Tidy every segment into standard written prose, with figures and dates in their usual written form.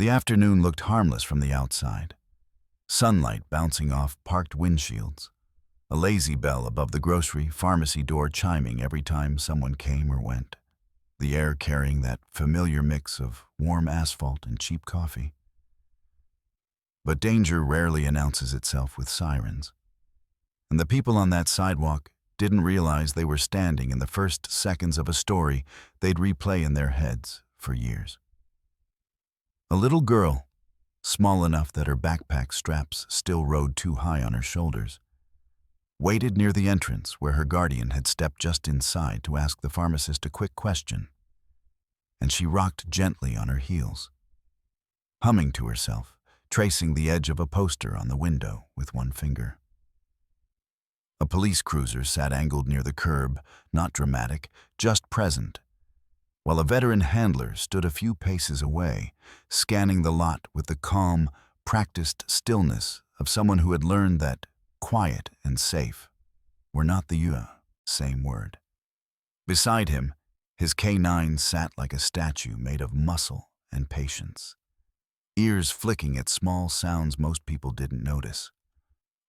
The afternoon looked harmless from the outside. Sunlight bouncing off parked windshields. A lazy bell above the grocery pharmacy door chiming every time someone came or went. The air carrying that familiar mix of warm asphalt and cheap coffee. But danger rarely announces itself with sirens. And the people on that sidewalk didn't realize they were standing in the first seconds of a story they'd replay in their heads for years. A little girl, small enough that her backpack straps still rode too high on her shoulders, waited near the entrance where her guardian had stepped just inside to ask the pharmacist a quick question, and she rocked gently on her heels, humming to herself, tracing the edge of a poster on the window with one finger. A police cruiser sat angled near the curb, not dramatic, just present, while a veteran handler stood a few paces away, scanning the lot with the calm, practiced stillness of someone who had learned that quiet and safe were not the same word. Beside him, his K9 sat like a statue made of muscle and patience, ears flicking at small sounds most people didn't notice.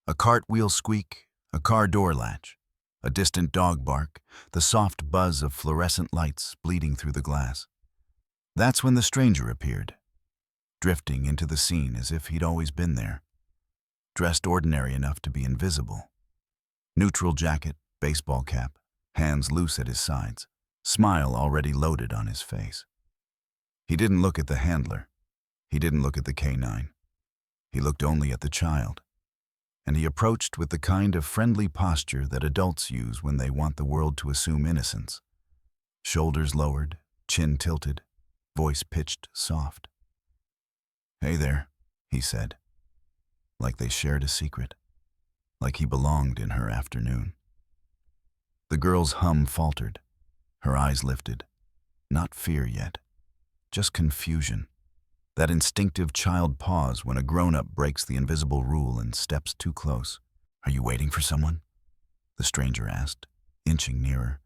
A cartwheel squeak, a car door latch, a distant dog bark, the soft buzz of fluorescent lights bleeding through the glass. That's when the stranger appeared, drifting into the scene as if he'd always been there, dressed ordinary enough to be invisible. Neutral jacket, baseball cap, hands loose at his sides, smile already loaded on his face. He didn't look at the handler. He didn't look at the K9. He looked only at the child. And he approached with the kind of friendly posture that adults use when they want the world to assume innocence. Shoulders lowered, chin tilted, voice pitched soft. "Hey there," he said, like they shared a secret, like he belonged in her afternoon. The girl's hum faltered, her eyes lifted, not fear yet, just confusion. That instinctive child pause when a grown-up breaks the invisible rule and steps too close. "Are you waiting for someone?" the stranger asked, inching nearer,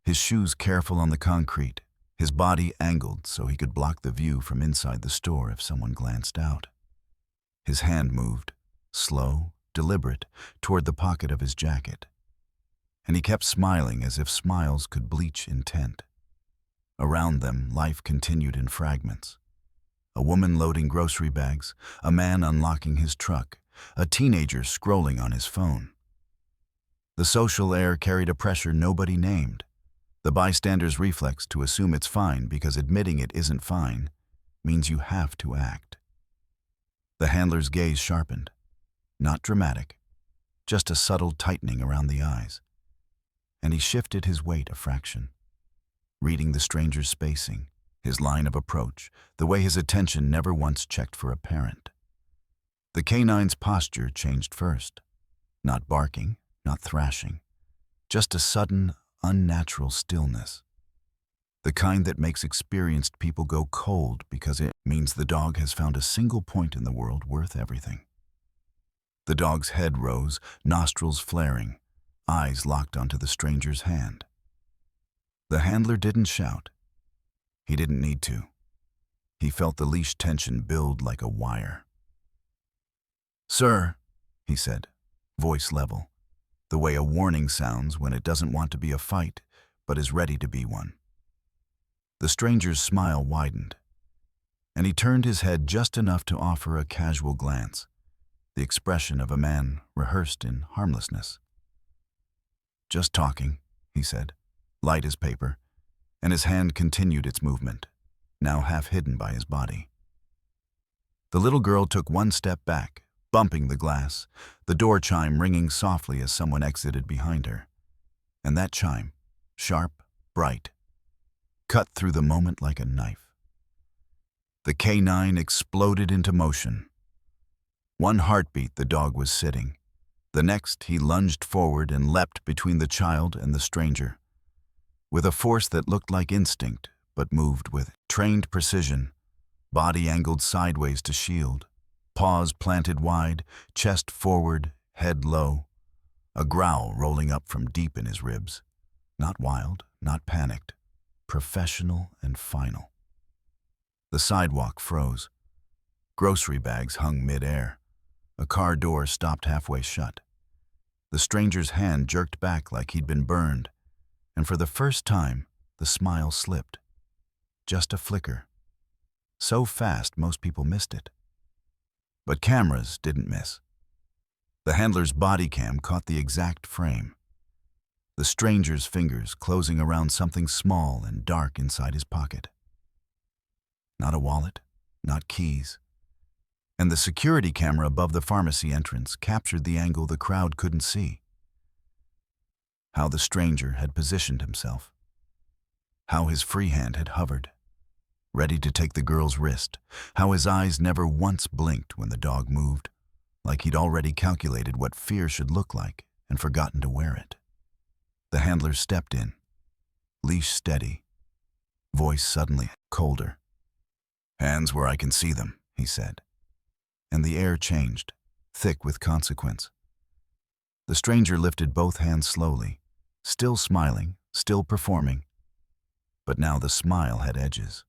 his shoes careful on the concrete, his body angled so he could block the view from inside the store if someone glanced out. His hand moved, slow, deliberate, toward the pocket of his jacket, and he kept smiling as if smiles could bleach intent. Around them, life continued in fragments. A woman loading grocery bags, a man unlocking his truck, a teenager scrolling on his phone. The social air carried a pressure nobody named, the bystander's reflex to assume it's fine because admitting it isn't fine means you have to act. The handler's gaze sharpened, not dramatic, just a subtle tightening around the eyes, and he shifted his weight a fraction, reading the stranger's spacing, his line of approach, the way his attention never once checked for a parent. The K9's posture changed first. Not barking, not thrashing, just a sudden, unnatural stillness. The kind that makes experienced people go cold because it means the dog has found a single point in the world worth everything. The dog's head rose, nostrils flaring, eyes locked onto the stranger's hand. The handler didn't shout. He didn't need to. He felt the leash tension build like a wire. "Sir," he said, voice level, the way a warning sounds when it doesn't want to be a fight, but is ready to be one. The stranger's smile widened, and he turned his head just enough to offer a casual glance, the expression of a man rehearsed in harmlessness. "Just talking," he said, light as paper, and his hand continued its movement, now half hidden by his body. The little girl took one step back, bumping the glass, the door chime ringing softly as someone exited behind her. And that chime, sharp, bright, cut through the moment like a knife. The K9 exploded into motion. One heartbeat the dog was sitting. The next he lunged forward and leapt between the child and the stranger, with a force that looked like instinct, but moved with trained precision, body angled sideways to shield, paws planted wide, chest forward, head low, a growl rolling up from deep in his ribs. Not wild, not panicked, professional and final. The sidewalk froze. Grocery bags hung mid-air. A car door stopped halfway shut. The stranger's hand jerked back like he'd been burned, and for the first time, the smile slipped. Just a flicker. So fast most people missed it. But cameras didn't miss. The handler's body cam caught the exact frame. The stranger's fingers closing around something small and dark inside his pocket. Not a wallet, not keys. And the security camera above the pharmacy entrance captured the angle the crowd couldn't see. How the stranger had positioned himself. How his free hand had hovered, ready to take the girl's wrist. How his eyes never once blinked when the dog moved, like he'd already calculated what fear should look like and forgotten to wear it. The handler stepped in, leash steady, voice suddenly colder. "Hands where I can see them," he said. And the air changed, thick with consequence. The stranger lifted both hands slowly, still smiling, still performing. But now the smile had edges.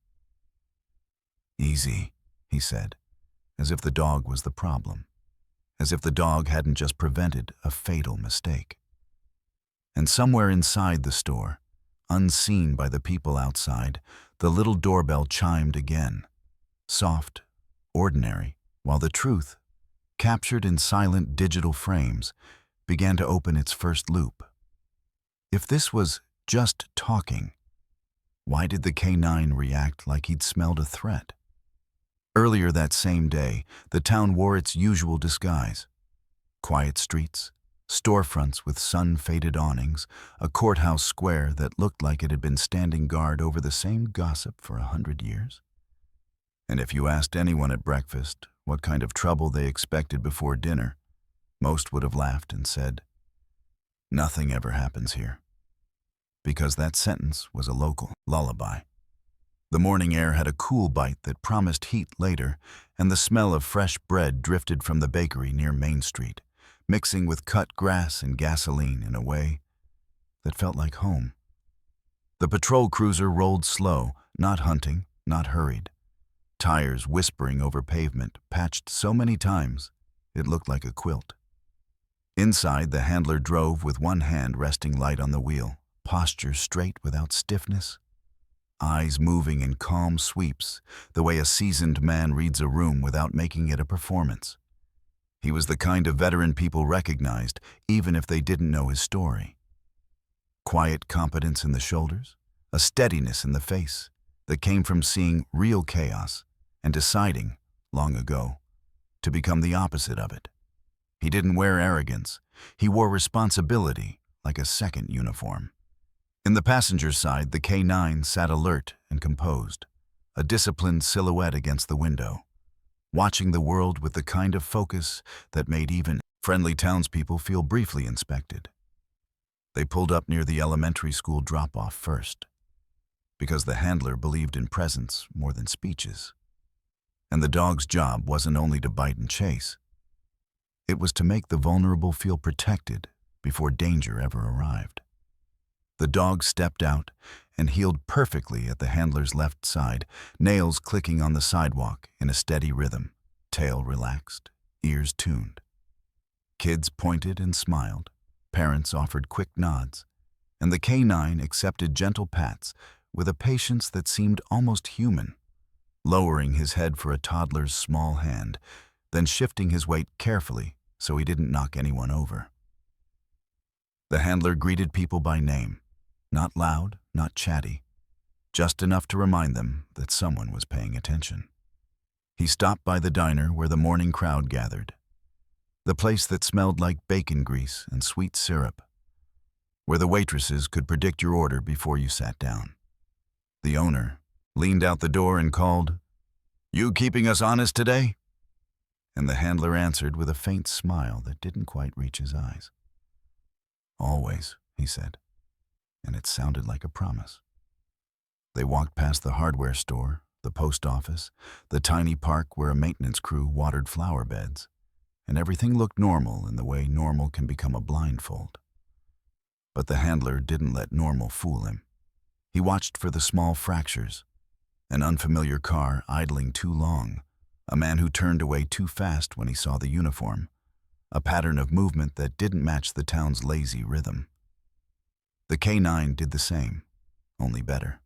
"Easy," he said, as if the dog was the problem, as if the dog hadn't just prevented a fatal mistake. And somewhere inside the store, unseen by the people outside, the little doorbell chimed again, soft, ordinary, while the truth, captured in silent digital frames, began to open its first loop. If this was just talking, why did the K9 react like he'd smelled a threat? Earlier that same day, the town wore its usual disguise. Quiet streets, storefronts with sun-faded awnings, a courthouse square that looked like it had been standing guard over the same gossip for 100 years. And if you asked anyone at breakfast what kind of trouble they expected before dinner, most would have laughed and said, "Nothing ever happens here." Because that sentence was a local lullaby. The morning air had a cool bite that promised heat later, and the smell of fresh bread drifted from the bakery near Main Street, mixing with cut grass and gasoline in a way that felt like home. The patrol cruiser rolled slow, not hunting, not hurried. Tires whispering over pavement, patched so many times it looked like a quilt. Inside, the handler drove with one hand resting light on the wheel, posture straight without stiffness, eyes moving in calm sweeps, the way a seasoned man reads a room without making it a performance. He was the kind of veteran people recognized, even if they didn't know his story. Quiet competence in the shoulders, a steadiness in the face that came from seeing real chaos and deciding, long ago, to become the opposite of it. He didn't wear arrogance. He wore responsibility like a second uniform. In the passenger side, the K9 sat alert and composed, a disciplined silhouette against the window, watching the world with the kind of focus that made even friendly townspeople feel briefly inspected. They pulled up near the elementary school drop-off first, because the handler believed in presence more than speeches. And the dog's job wasn't only to bite and chase. It was to make the vulnerable feel protected before danger ever arrived. The dog stepped out and heeled perfectly at the handler's left side, nails clicking on the sidewalk in a steady rhythm, tail relaxed, ears tuned. Kids pointed and smiled, parents offered quick nods, and the K9 accepted gentle pats with a patience that seemed almost human, lowering his head for a toddler's small hand, then shifting his weight carefully so he didn't knock anyone over. The handler greeted people by name, not loud, not chatty, just enough to remind them that someone was paying attention. He stopped by the diner where the morning crowd gathered, the place that smelled like bacon grease and sweet syrup, where the waitresses could predict your order before you sat down. The owner leaned out the door and called, "You keeping us honest today?" And the handler answered with a faint smile that didn't quite reach his eyes. "Always," he said, and it sounded like a promise. They walked past the hardware store, the post office, the tiny park where a maintenance crew watered flower beds, and everything looked normal in the way normal can become a blindfold. But the handler didn't let normal fool him. He watched for the small fractures, an unfamiliar car idling too long, A man who turned away too fast when he saw the uniform, a pattern of movement that didn't match the town's lazy rhythm. The K9 did the same, only better.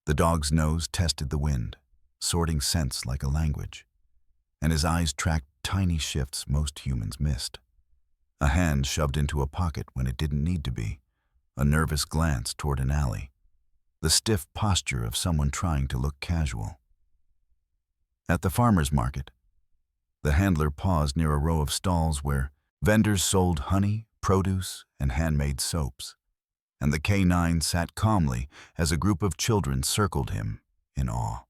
The dog's nose tested the wind, sorting scents like a language, and his eyes tracked tiny shifts most humans missed. A hand shoved into a pocket when it didn't need to be, a nervous glance toward an alley, the stiff posture of someone trying to look casual. At the farmer's market, the handler paused near a row of stalls where vendors sold honey, produce, and handmade soaps, and the K9 sat calmly as a group of children circled him in awe.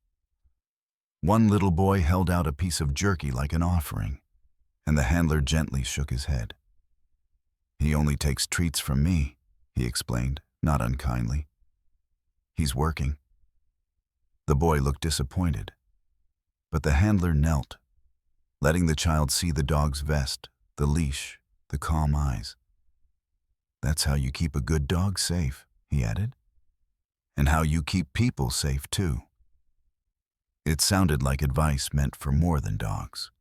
One little boy held out a piece of jerky like an offering, and the handler gently shook his head. "He only takes treats from me," he explained, not unkindly. "He's working." The boy looked disappointed, but the handler knelt, letting the child see the dog's vest, the leash, the calm eyes. "That's how you keep a good dog safe," he added. "And how you keep people safe, too." It sounded like advice meant for more than dogs.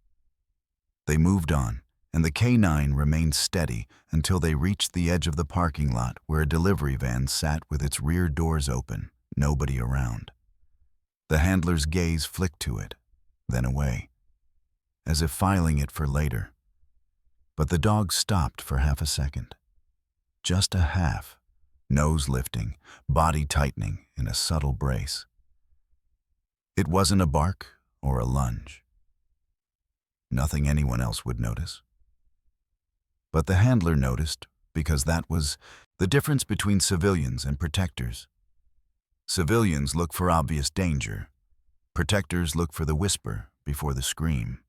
They moved on, and the K9 remained steady until they reached the edge of the parking lot where a delivery van sat with its rear doors open, nobody around. The handler's gaze flicked to it, then away, as if filing it for later. But the dog stopped for half a second. Just a half, nose lifting, body tightening in a subtle brace. It wasn't a bark or a lunge. Nothing anyone else would notice. But the handler noticed, because that was the difference between civilians and protectors. Civilians look for obvious danger. Protectors look for the whisper before the scream.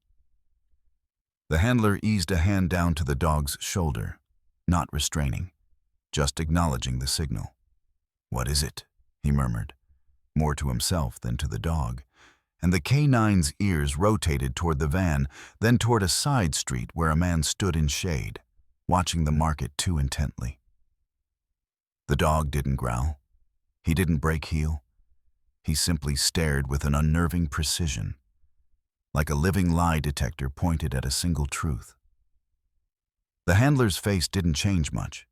The handler eased a hand down to the dog's shoulder, not restraining, just acknowledging the signal. "What is it?" he murmured, more to himself than to the dog, and the K9's ears rotated toward the van, then toward a side street where a man stood in shade, watching the market too intently. The dog didn't growl. He didn't break heel. He simply stared with an unnerving precision, like a living lie detector pointed at a single truth. The handler's face didn't change much,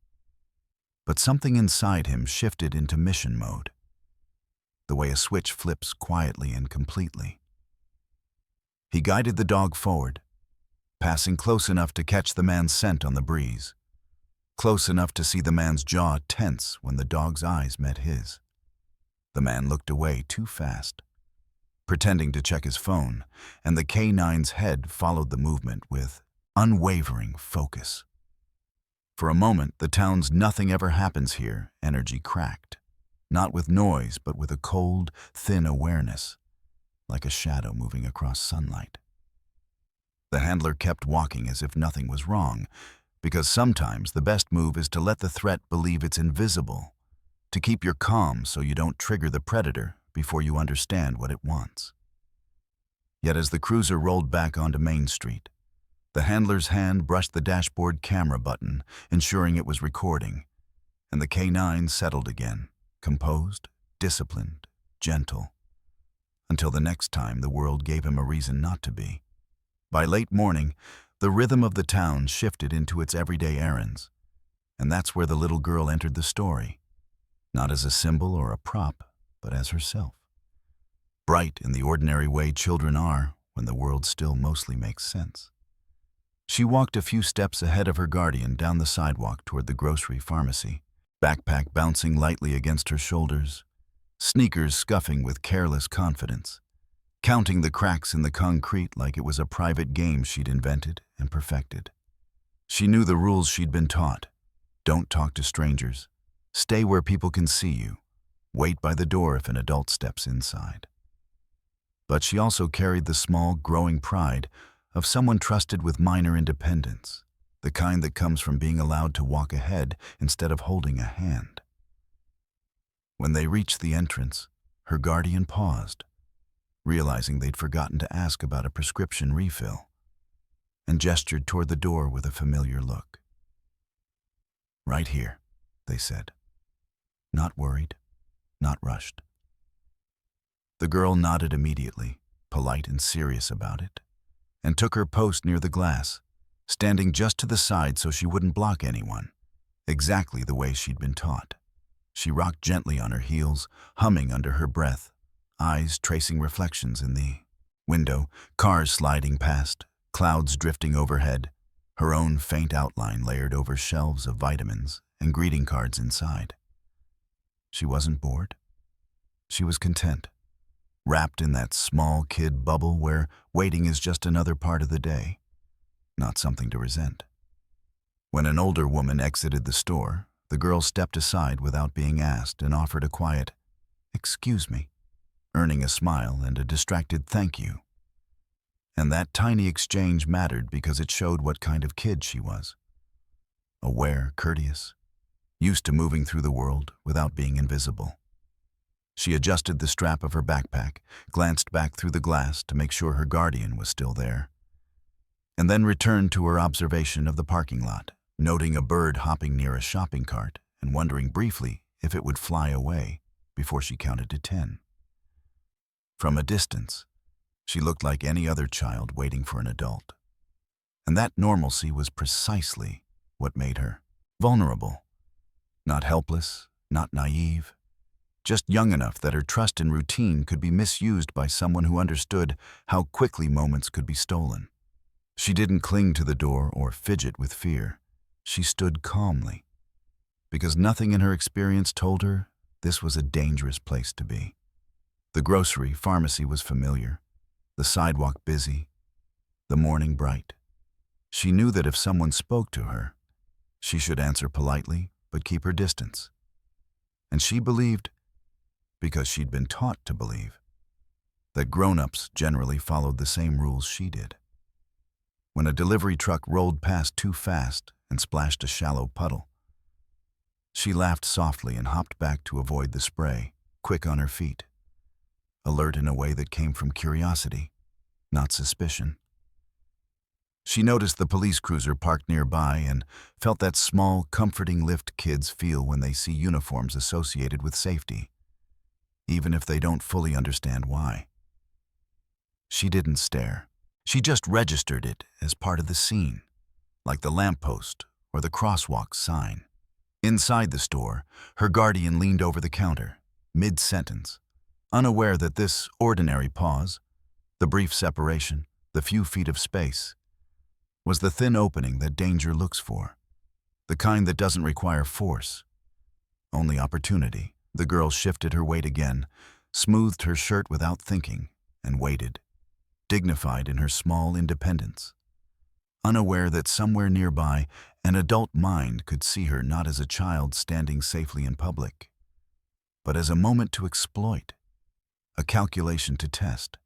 but something inside him shifted into mission mode, the way a switch flips quietly and completely. He guided the dog forward, passing close enough to catch the man's scent on the breeze, close enough to see the man's jaw tense when the dog's eyes met his. The man looked away too fast, pretending to check his phone, and the K9's head followed the movement with unwavering focus. For a moment, the town's "nothing ever happens here" energy cracked, not with noise, but with a cold, thin awareness, like a shadow moving across sunlight. The handler kept walking as if nothing was wrong, because sometimes the best move is to let the threat believe it's invisible, to keep your calm so you don't trigger the predator before you understand what it wants. Yet as the cruiser rolled back onto Main Street, the handler's hand brushed the dashboard camera button, ensuring it was recording, and the K9 settled again, composed, disciplined, gentle, until the next time the world gave him a reason not to be. By late morning, the rhythm of the town shifted into its everyday errands, and that's where the little girl entered the story, not as a symbol or a prop, but as herself. Bright in the ordinary way children are when the world still mostly makes sense. She walked a few steps ahead of her guardian down the sidewalk toward the grocery pharmacy, backpack bouncing lightly against her shoulders, sneakers scuffing with careless confidence, counting the cracks in the concrete like it was a private game she'd invented and perfected. She knew the rules she'd been taught. Don't talk to strangers. Stay where people can see you. Wait by the door if an adult steps inside. But she also carried the small, growing pride of someone trusted with minor independence, the kind that comes from being allowed to walk ahead instead of holding a hand. When they reached the entrance, her guardian paused, realizing they'd forgotten to ask about a prescription refill, and gestured toward the door with a familiar look. "Right here," they said. Not worried, not rushed. The girl nodded immediately, polite and serious about it, and took her post near the glass, standing just to the side so she wouldn't block anyone, exactly the way she'd been taught. She rocked gently on her heels, humming under her breath, eyes tracing reflections in the window, cars sliding past, clouds drifting overhead, her own faint outline layered over shelves of vitamins and greeting cards inside. She wasn't bored. She was content, wrapped in that small kid bubble where waiting is just another part of the day, not something to resent. When an older woman exited the store, the girl stepped aside without being asked and offered a quiet, "Excuse me," earning a smile and a distracted thank you. And that tiny exchange mattered because it showed what kind of kid she was. Aware, courteous, used to moving through the world without being invisible. She adjusted the strap of her backpack, glanced back through the glass to make sure her guardian was still there, and then returned to her observation of the parking lot, noting a bird hopping near a shopping cart and wondering briefly if it would fly away before she counted to 10. From a distance, she looked like any other child waiting for an adult. And that normalcy was precisely what made her vulnerable. Not helpless, not naive, just young enough that her trust in routine could be misused by someone who understood how quickly moments could be stolen. She didn't cling to the door or fidget with fear. She stood calmly, because nothing in her experience told her this was a dangerous place to be. The grocery, pharmacy was familiar, the sidewalk busy, the morning bright. She knew that if someone spoke to her, she should answer politely but keep her distance. And she believed, because she'd been taught to believe, that grown-ups generally followed the same rules she did. When a delivery truck rolled past too fast and splashed a shallow puddle, she laughed softly and hopped back to avoid the spray, quick on her feet, alert in a way that came from curiosity, not suspicion. She noticed the police cruiser parked nearby and felt that small, comforting lift kids feel when they see uniforms associated with safety, even if they don't fully understand why. She didn't stare. She just registered it as part of the scene, like the lamppost or the crosswalk sign. Inside the store, her guardian leaned over the counter, mid-sentence, unaware that this ordinary pause, the brief separation, the few feet of space, was the thin opening that danger looks for, the kind that doesn't require force, only opportunity. The girl shifted her weight again, smoothed her shirt without thinking, and waited, dignified in her small independence, unaware that somewhere nearby an adult mind could see her not as a child standing safely in public, but as a moment to exploit, a calculation to test,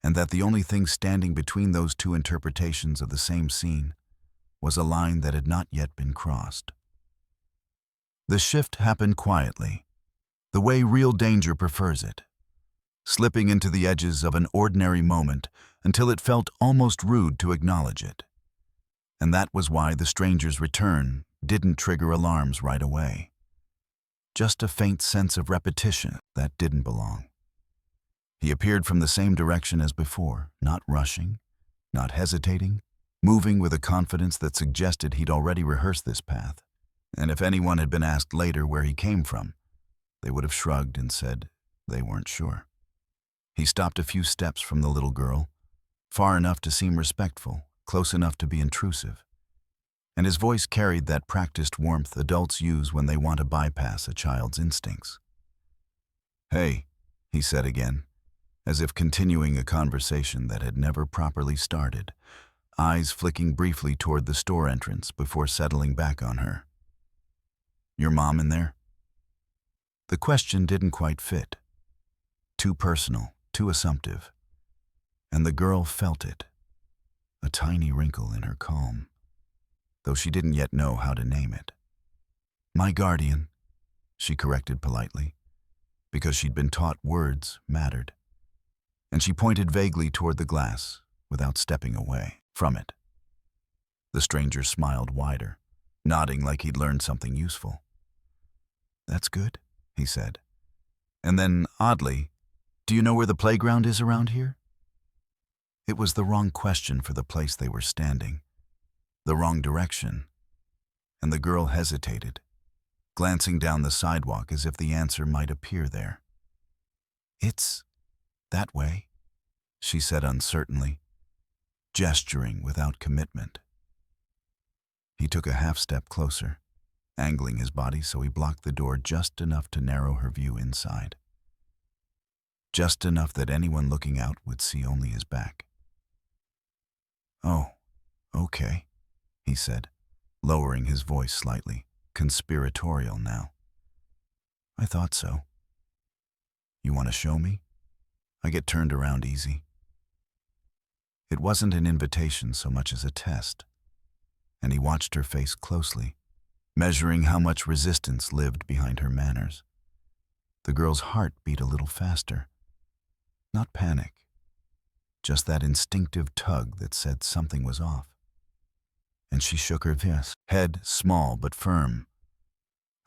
and that the only thing standing between those two interpretations of the same scene was a line that had not yet been crossed. The shift happened quietly, the way real danger prefers it, slipping into the edges of an ordinary moment until it felt almost rude to acknowledge it. And that was why the stranger's return didn't trigger alarms right away. Just a faint sense of repetition that didn't belong. He appeared from the same direction as before, not rushing, not hesitating, moving with a confidence that suggested he'd already rehearsed this path. And if anyone had been asked later where he came from, they would have shrugged and said they weren't sure. He stopped a few steps from the little girl, far enough to seem respectful, close enough to be intrusive. And his voice carried that practiced warmth adults use when they want to bypass a child's instincts. "Hey," he said again, as if continuing a conversation that had never properly started, eyes flicking briefly toward the store entrance before settling back on her. "Your mom in there?" The question didn't quite fit. Too personal, too assumptive. And the girl felt it, a tiny wrinkle in her calm, though she didn't yet know how to name it. "My guardian," she corrected politely, because she'd been taught words mattered. And she pointed vaguely toward the glass, without stepping away from it. The stranger smiled wider, nodding like he'd learned something useful. "That's good," he said. And then, oddly, Do you know where the playground is around here? It was the wrong question for the place they were standing, the wrong direction, and the girl hesitated, glancing down the sidewalk as if the answer might appear there. It's that way, she said uncertainly, gesturing without commitment. He took a half-step closer, angling his body so he blocked the door just enough to narrow her view inside. Just enough that anyone looking out would see only his back. "Oh, okay," he said, lowering his voice slightly, conspiratorial now. "I thought so. You want to show me? I get turned around easy." It wasn't an invitation so much as a test, and he watched her face closely, measuring how much resistance lived behind her manners. The girl's heart beat a little faster. Not panic, just that instinctive tug that said something was off. And she shook her head, small but firm.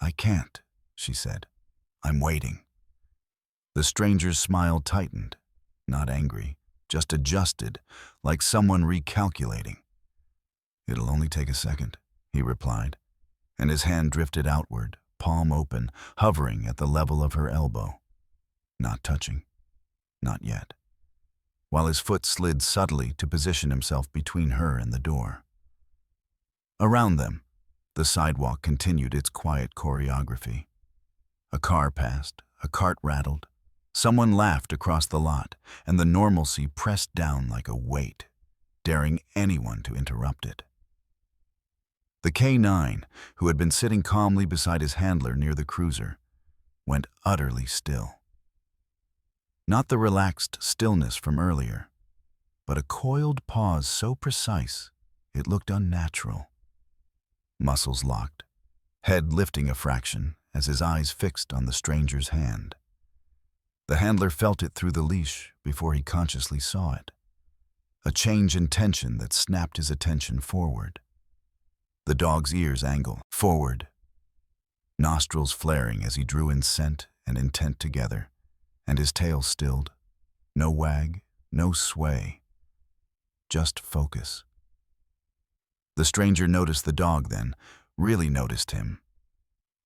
"I can't," she said. "I'm waiting." The stranger's smile tightened, not angry, just adjusted, like someone recalculating. "It'll only take a second," he replied, and his hand drifted outward, palm open, hovering at the level of her elbow. Not touching. Not yet. While his foot slid subtly to position himself between her and the door. Around them, the sidewalk continued its quiet choreography. A car passed, a cart rattled, someone laughed across the lot, and the normalcy pressed down like a weight, daring anyone to interrupt it. The K9, who had been sitting calmly beside his handler near the cruiser, went utterly still. Not the relaxed stillness from earlier, but a coiled pause so precise it looked unnatural. Muscles locked, head lifting a fraction as his eyes fixed on the stranger's hand. The handler felt it through the leash before he consciously saw it. A change in tension that snapped his attention forward. The dog's ears angled forward, nostrils flaring as he drew in scent and intent together, and his tail stilled. No wag, no sway, just focus. The stranger noticed the dog then, really noticed him.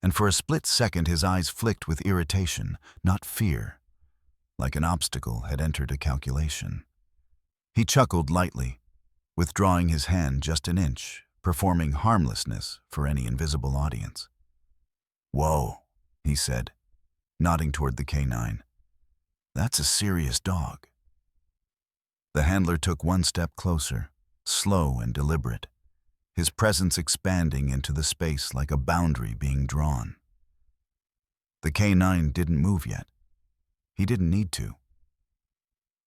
And for a split second his eyes flicked with irritation, not fear, like an obstacle had entered a calculation. He chuckled lightly, withdrawing his hand just an inch, performing harmlessness for any invisible audience. "Whoa," he said, nodding toward the K9. "That's a serious dog." The handler took one step closer, slow and deliberate, his presence expanding into the space like a boundary being drawn. The K9 didn't move yet. He didn't need to.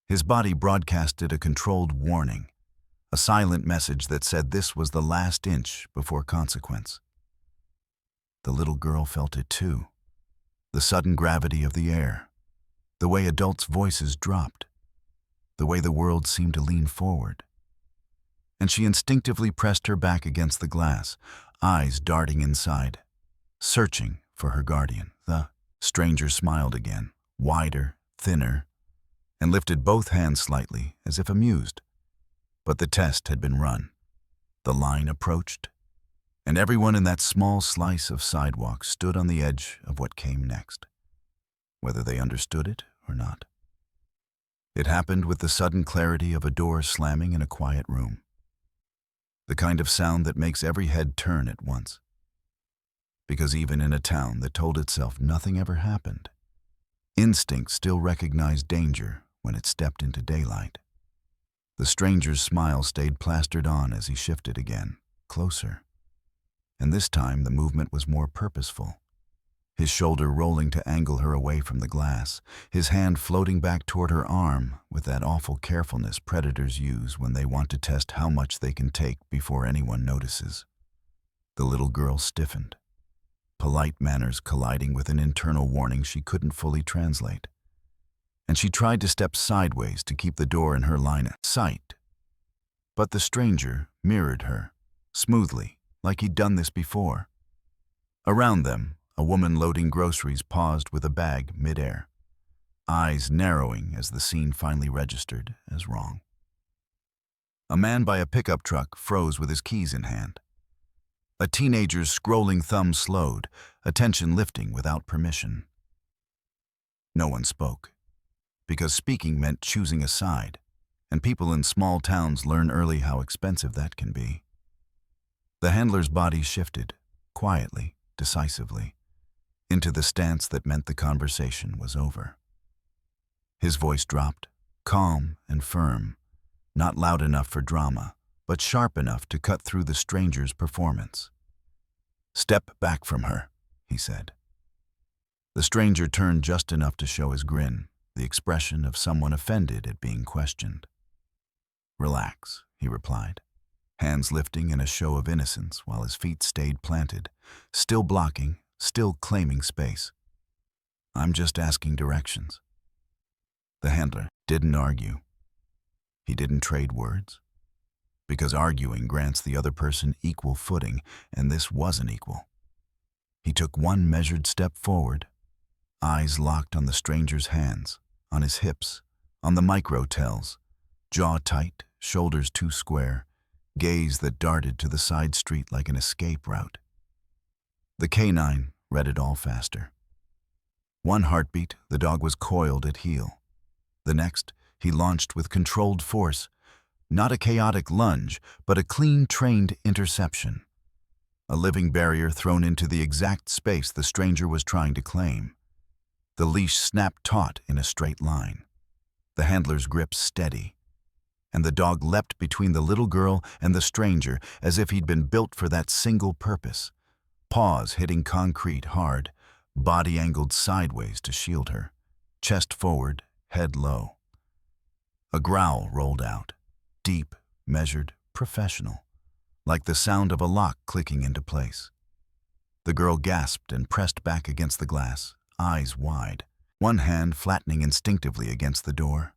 His body broadcasted a controlled warning, a silent message that said this was the last inch before consequence. The little girl felt it too, the sudden gravity of the air, the way adults' voices dropped, the way the world seemed to lean forward. And she instinctively pressed her back against the glass, eyes darting inside, searching for her guardian. The stranger smiled again, wider, thinner, and lifted both hands slightly, as if amused. But the test had been run. The line approached, and everyone in that small slice of sidewalk stood on the edge of what came next, whether they understood it or not. It happened with the sudden clarity of a door slamming in a quiet room. The kind of sound that makes every head turn at once. Because even in a town that told itself nothing ever happened, instinct still recognized danger when it stepped into daylight. The stranger's smile stayed plastered on as he shifted again, closer. And this time the movement was more purposeful. His shoulder rolling to angle her away from the glass, his hand floating back toward her arm with that awful carefulness predators use when they want to test how much they can take before anyone notices. The little girl stiffened, polite manners colliding with an internal warning she couldn't fully translate. And she tried to step sideways to keep the door in her line of sight. But the stranger mirrored her, smoothly, like he'd done this before. Around them, a woman loading groceries paused with a bag midair. eyes narrowing as the scene finally registered as wrong. A man by a pickup truck froze with his keys in hand. A teenager's scrolling thumb slowed, attention lifting without permission. No one spoke, because speaking meant choosing a side, and people in small towns learn early how expensive that can be. The handler's body shifted, quietly, decisively, into the stance that meant the conversation was over. His voice dropped, calm and firm, not loud enough for drama, but sharp enough to cut through the stranger's performance. "Step back from her," he said. The stranger turned just enough to show his grin, the expression of someone offended at being questioned. "Relax," he replied, hands lifting in a show of innocence while his feet stayed planted, still blocking, still claiming space. "I'm just asking directions." The handler didn't argue. He didn't trade words, because arguing grants the other person equal footing, and this wasn't equal. He took one measured step forward, eyes locked on the stranger's hands, on his hips, on the micro-tells, jaw tight, shoulders too square, gaze that darted to the side street like an escape route. The canine read it all faster. One heartbeat, the dog was coiled at heel. The next, he launched with controlled force, not a chaotic lunge, but a clean, trained interception. A living barrier thrown into the exact space the stranger was trying to claim. The leash snapped taut in a straight line, the handler's grip steady, and the dog leapt between the little girl and the stranger as if he'd been built for that single purpose. Paws hitting concrete hard, body angled sideways to shield her, chest forward, head low. A growl rolled out, deep, measured, professional, like the sound of a lock clicking into place. The girl gasped and pressed back against the glass, eyes wide, one hand flattening instinctively against the door,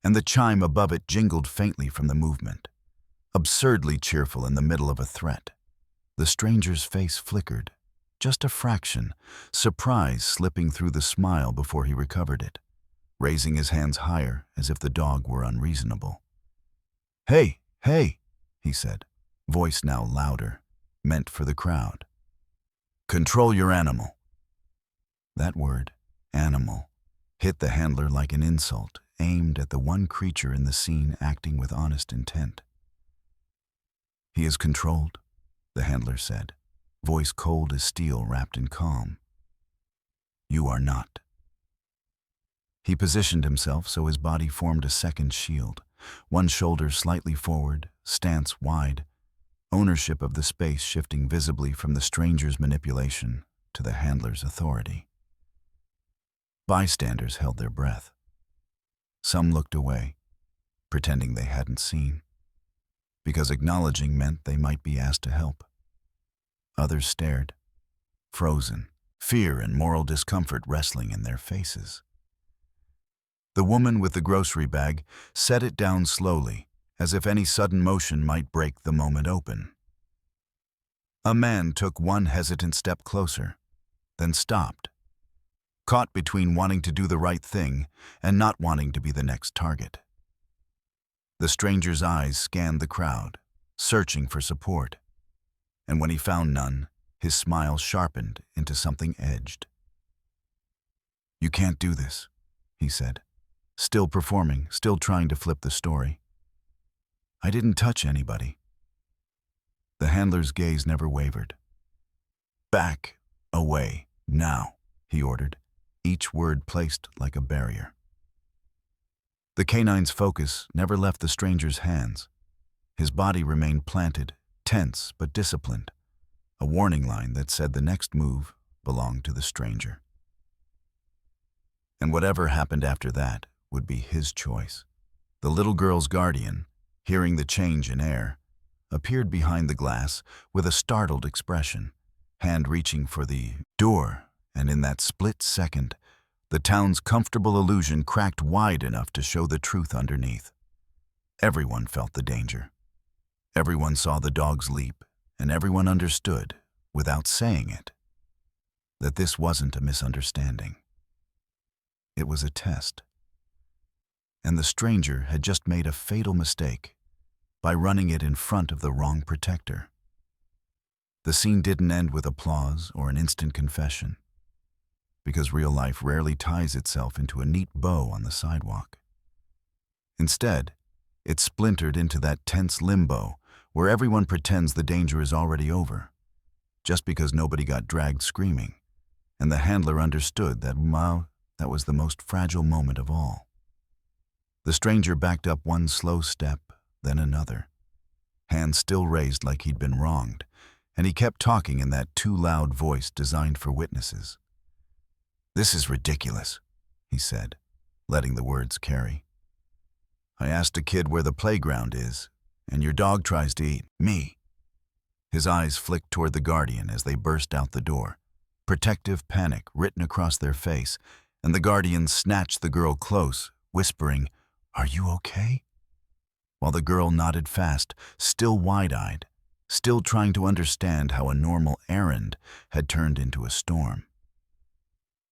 and the chime above it jingled faintly from the movement, absurdly cheerful in the middle of a threat. The stranger's face flickered, just a fraction, surprise slipping through the smile before he recovered it, raising his hands higher as if the dog were unreasonable. "Hey, hey," he said, voice now louder, meant for the crowd. "Control your animal." That word, animal, hit the handler like an insult, aimed at the one creature in the scene acting with honest intent. "He is controlled," the handler said, voice cold as steel wrapped in calm. "You are not." He positioned himself so his body formed a second shield, one shoulder slightly forward, stance wide, ownership of the space shifting visibly from the stranger's manipulation to the handler's authority. Bystanders held their breath. Some looked away, pretending they hadn't seen, because acknowledging meant they might be asked to help. Others stared, frozen, fear and moral discomfort wrestling in their faces. The woman with the grocery bag set it down slowly, as if any sudden motion might break the moment open. A man took one hesitant step closer, then stopped, caught between wanting to do the right thing and not wanting to be the next target. The stranger's eyes scanned the crowd, searching for support, and when he found none, his smile sharpened into something edged. "You can't do this," he said, still performing, still trying to flip the story. "I didn't touch anybody." The handler's gaze never wavered. "Back, away, now," he ordered, each word placed like a barrier. The canine's focus never left the stranger's hands. His body remained planted, tense but disciplined, a warning line that said the next move belonged to the stranger. And whatever happened after that would be his choice. The little girl's guardian, hearing the change in air, appeared behind the glass with a startled expression, hand reaching for the door, and in that split second, the town's comfortable illusion cracked wide enough to show the truth underneath. Everyone felt the danger. Everyone saw the dog's leap, and everyone understood, without saying it, that this wasn't a misunderstanding. It was a test. And the stranger had just made a fatal mistake by running it in front of the wrong protector. The scene didn't end with applause or an instant confession, because real life rarely ties itself into a neat bow on the sidewalk. Instead, it splintered into that tense limbo where everyone pretends the danger is already over, just because nobody got dragged screaming, and the handler understood that, wow, that was the most fragile moment of all. The stranger backed up one slow step, then another, hands still raised like he'd been wronged, and he kept talking in that too loud voice designed for witnesses. "This is ridiculous," he said, letting the words carry. "I asked a kid where the playground is, and your dog tries to eat me." His eyes flicked toward the guardian as they burst out the door, protective panic written across their face, and the guardian snatched the girl close, whispering, "Are you okay?" While the girl nodded fast, still wide-eyed, still trying to understand how a normal errand had turned into a storm.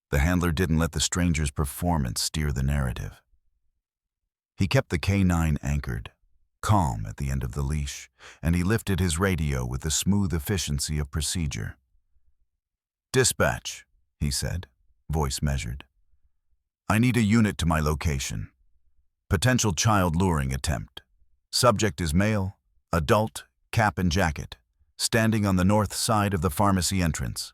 The handler didn't let the stranger's performance steer the narrative. He kept the K9 anchored, calm at the end of the leash, and he lifted his radio with the smooth efficiency of procedure. "Dispatch," he said, voice measured. "I need a unit to my location. Potential child luring attempt. Subject is male, adult, cap and jacket, standing on the north side of the pharmacy entrance."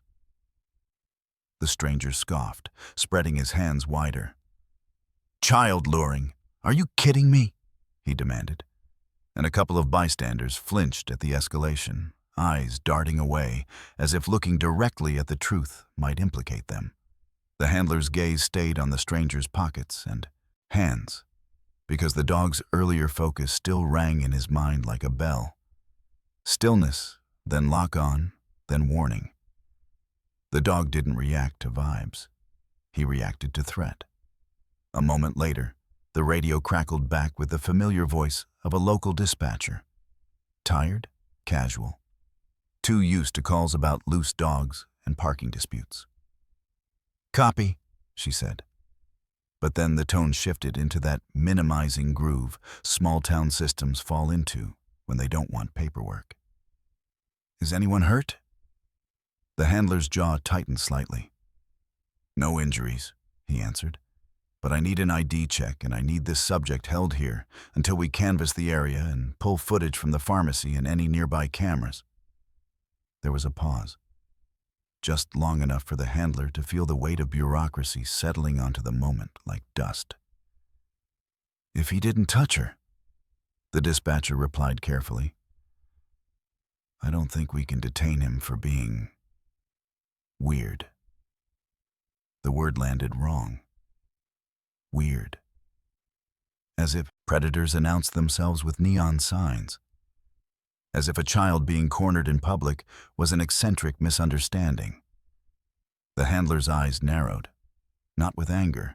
The stranger scoffed, spreading his hands wider. "Child luring? Are you kidding me?" he demanded. And a couple of bystanders flinched at the escalation, eyes darting away, as if looking directly at the truth might implicate them. The handler's gaze stayed on the stranger's pockets and hands, because the dog's earlier focus still rang in his mind like a bell. Stillness, then lock on, then warning. The dog didn't react to vibes. He reacted to threat. A moment later, the radio crackled back with the familiar voice of a local dispatcher. Tired, casual, too used to calls about loose dogs and parking disputes. "Copy," she said. But then the tone shifted into that minimizing groove small-town systems fall into when they don't want paperwork. "Is anyone hurt?" The handler's jaw tightened slightly. "No injuries," he answered. "But I need an ID check, and I need this subject held here until we canvass the area and pull footage from the pharmacy and any nearby cameras." There was a pause, just long enough for the handler to feel the weight of bureaucracy settling onto the moment like dust. "If he didn't touch her," the dispatcher replied carefully, "I don't think we can detain him for being weird." The word landed wrong. Weird. As if predators announced themselves with neon signs. As if a child being cornered in public was an eccentric misunderstanding. The handler's eyes narrowed, not with anger,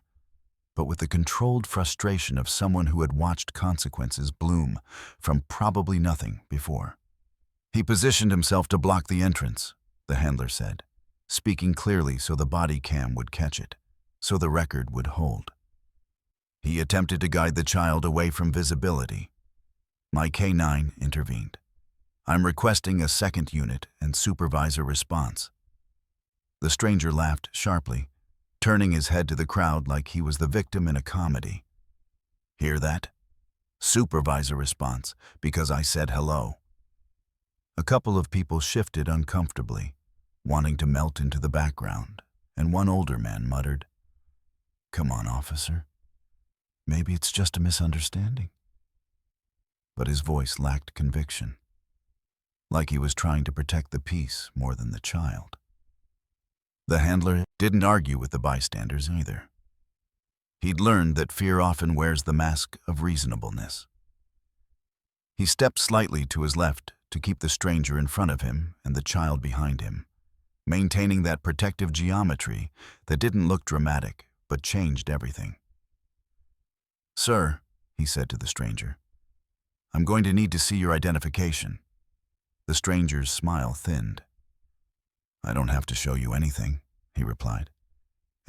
but with the controlled frustration of someone who had watched consequences bloom from probably nothing before. "He positioned himself to block the entrance," the handler said, speaking clearly so the body cam would catch it, so the record would hold. "He attempted to guide the child away from visibility. My K9 intervened. I'm requesting a second unit and supervisor response." The stranger laughed sharply, turning his head to the crowd like he was the victim in a comedy. "Hear that? Supervisor response, because I said hello." A couple of people shifted uncomfortably, wanting to melt into the background, and one older man muttered, "Come on, officer. Maybe it's just a misunderstanding." But his voice lacked conviction, like he was trying to protect the peace more than the child. The handler didn't argue with the bystanders either. He'd learned that fear often wears the mask of reasonableness. He stepped slightly to his left to keep the stranger in front of him and the child behind him, maintaining that protective geometry that didn't look dramatic but changed everything. "Sir," he said to the stranger, "I'm going to need to see your identification." The stranger's smile thinned. "I don't have to show you anything," he replied.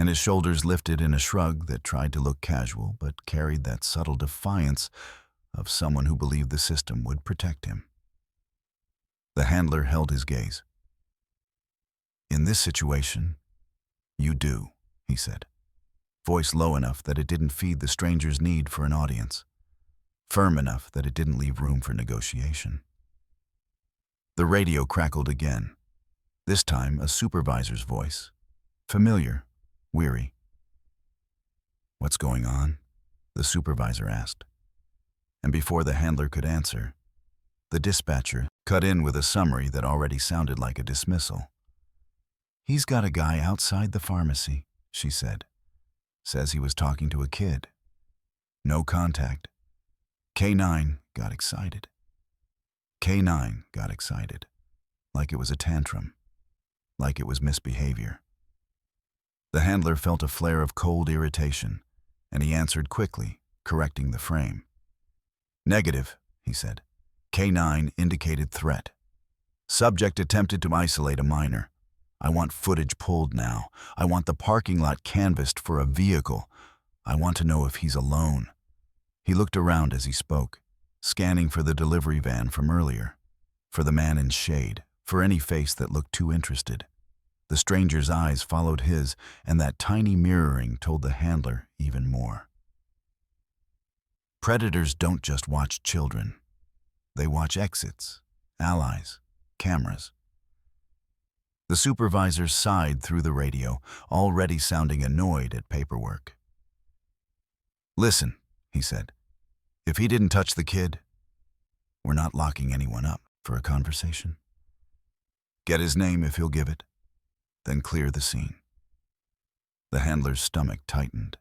and his shoulders lifted in a shrug that tried to look casual but carried that subtle defiance of someone who believed the system would protect him. The handler held his gaze. "In this situation, you do," he said, voice low enough that it didn't feed the stranger's need for an audience, firm enough that it didn't leave room for negotiation. The radio crackled again, this time a supervisor's voice, familiar, weary. "What's going on?" the supervisor asked. And before the handler could answer, the dispatcher cut in with a summary that already sounded like a dismissal. "He's got a guy outside the pharmacy," she said. "Says he was talking to a kid. No contact." K9 got excited. K9 got excited, like it was a tantrum, like it was misbehavior. The handler felt a flare of cold irritation, and he answered quickly, correcting the frame. "Negative," he said. K9 indicated threat. "Subject attempted to isolate a minor. I want footage pulled now. I want the parking lot canvassed for a vehicle. I want to know if he's alone." He looked around as he spoke, scanning for the delivery van from earlier, for the man in shade, for any face that looked too interested. The stranger's eyes followed his, and that tiny mirroring told the handler even more. Predators don't just watch children. They watch exits, allies, cameras. The supervisor sighed through the radio, already sounding annoyed at paperwork. "Listen," he said, "if he didn't touch the kid, we're not locking anyone up for a conversation. Get his name if he'll give it, then clear the scene." The handler's stomach tightened,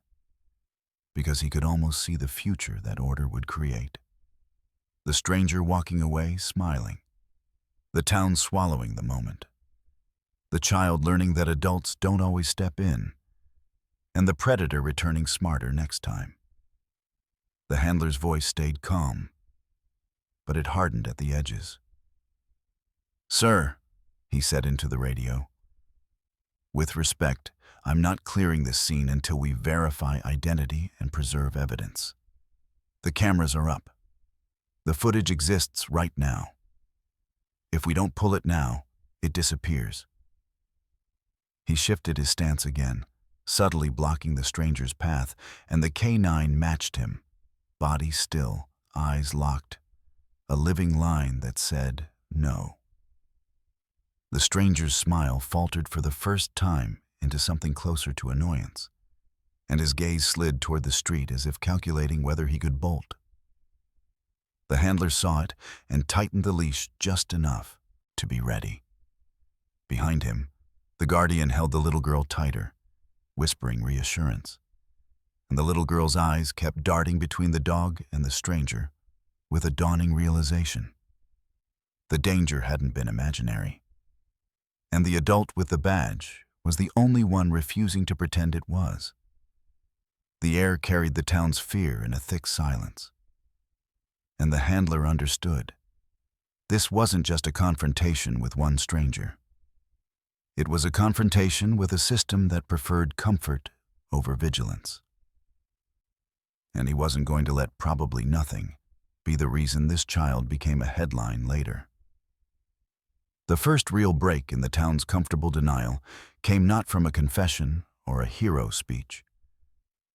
because he could almost see the future that order would create. The stranger walking away, smiling. The town swallowing the moment. The child learning that adults don't always step in, and the predator returning smarter next time. The handler's voice stayed calm, but it hardened at the edges. "Sir," he said into the radio, "with respect, I'm not clearing this scene until we verify identity and preserve evidence. The cameras are up. The footage exists right now. If we don't pull it now, it disappears." He shifted his stance again, subtly blocking the stranger's path, and the K9 matched him, body still, eyes locked, a living line that said no. The stranger's smile faltered for the first time into something closer to annoyance, and his gaze slid toward the street as if calculating whether he could bolt. The handler saw it and tightened the leash just enough to be ready. Behind him, the guardian held the little girl tighter, whispering reassurance, and the little girl's eyes kept darting between the dog and the stranger with a dawning realization. The danger hadn't been imaginary, and the adult with the badge was the only one refusing to pretend it was. The air carried the town's fear in a thick silence, and the handler understood. This wasn't just a confrontation with one stranger. It was a confrontation with a system that preferred comfort over vigilance. And he wasn't going to let probably nothing be the reason this child became a headline later. The first real break in the town's comfortable denial came not from a confession or a hero speech,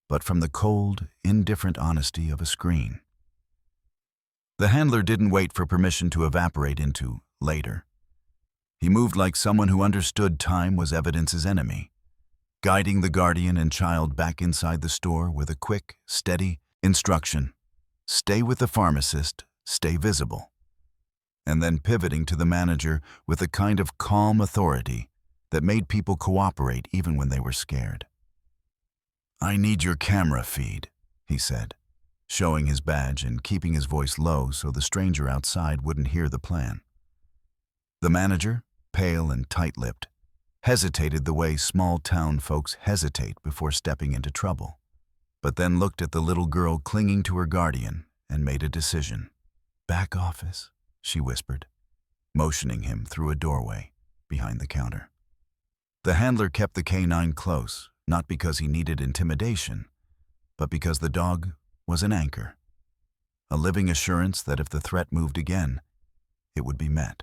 but from the cold, indifferent honesty of a screen. The handler didn't wait for permission to evaporate into later. He moved like someone who understood time was evidence's enemy, guiding the guardian and child back inside the store with a quick, steady instruction: stay with the pharmacist, stay visible. And then pivoting to the manager with a kind of calm authority that made people cooperate even when they were scared. "I need your camera feed," he said, showing his badge and keeping his voice low so the stranger outside wouldn't hear the plan. The manager, pale and tight-lipped, hesitated the way small-town folks hesitate before stepping into trouble, but then looked at the little girl clinging to her guardian and made a decision. "Back office," she whispered, motioning him through a doorway behind the counter. The handler kept the K9 close, not because he needed intimidation, but because the dog was an anchor, a living assurance that if the threat moved again, it would be met.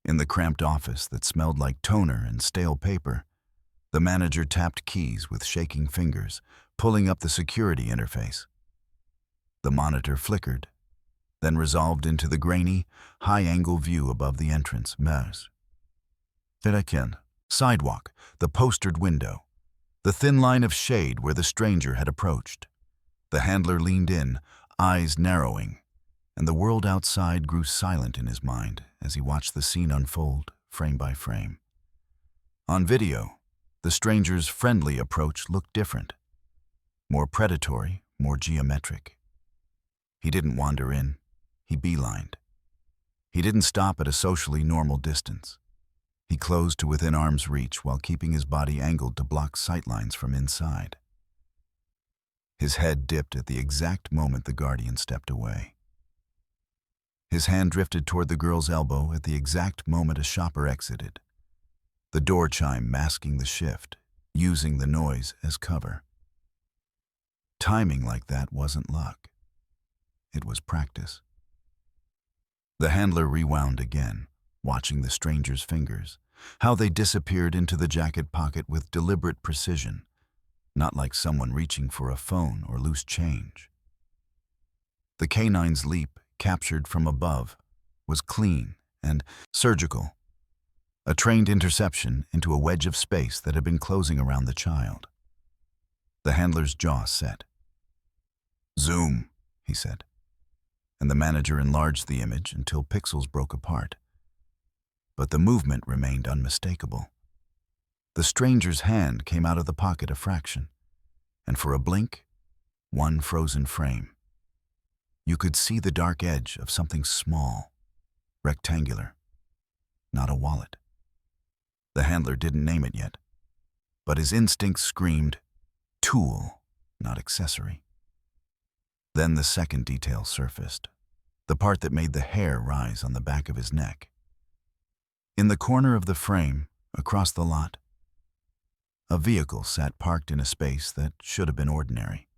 In the cramped office that smelled like toner and stale paper, the manager tapped keys with shaking fingers, pulling up the security interface. The monitor flickered, then resolved into the grainy, high-angle view above the entrance. Mers. Sidewalk, the postered window, the thin line of shade where the stranger had approached. The handler leaned in, eyes narrowing, and the world outside grew silent in his mind as he watched the scene unfold, frame by frame. On video, the stranger's friendly approach looked different. More predatory, more geometric. He didn't wander in, he beelined. He didn't stop at a socially normal distance. He closed to within arm's reach while keeping his body angled to block sightlines from inside. His head dipped at the exact moment the guardian stepped away. His hand drifted toward the girl's elbow at the exact moment a shopper exited, the door chime masking the shift, using the noise as cover. Timing like that wasn't luck. It was practice. The handler rewound again, watching the stranger's fingers, how they disappeared into the jacket pocket with deliberate precision, not like someone reaching for a phone or loose change. The canine's leap, captured from above, was clean and surgical, a trained interception into a wedge of space that had been closing around the child. The handler's jaw set. "Zoom," he said, and the manager enlarged the image until pixels broke apart. But the movement remained unmistakable. The stranger's hand came out of the pocket a fraction, and for a blink, one frozen frame. You could see the dark edge of something small, rectangular, not a wallet. The handler didn't name it yet, but his instincts screamed, tool, not accessory. Then the second detail surfaced, the part that made the hair rise on the back of his neck. In the corner of the frame, across the lot, a vehicle sat parked in a space that should have been ordinary.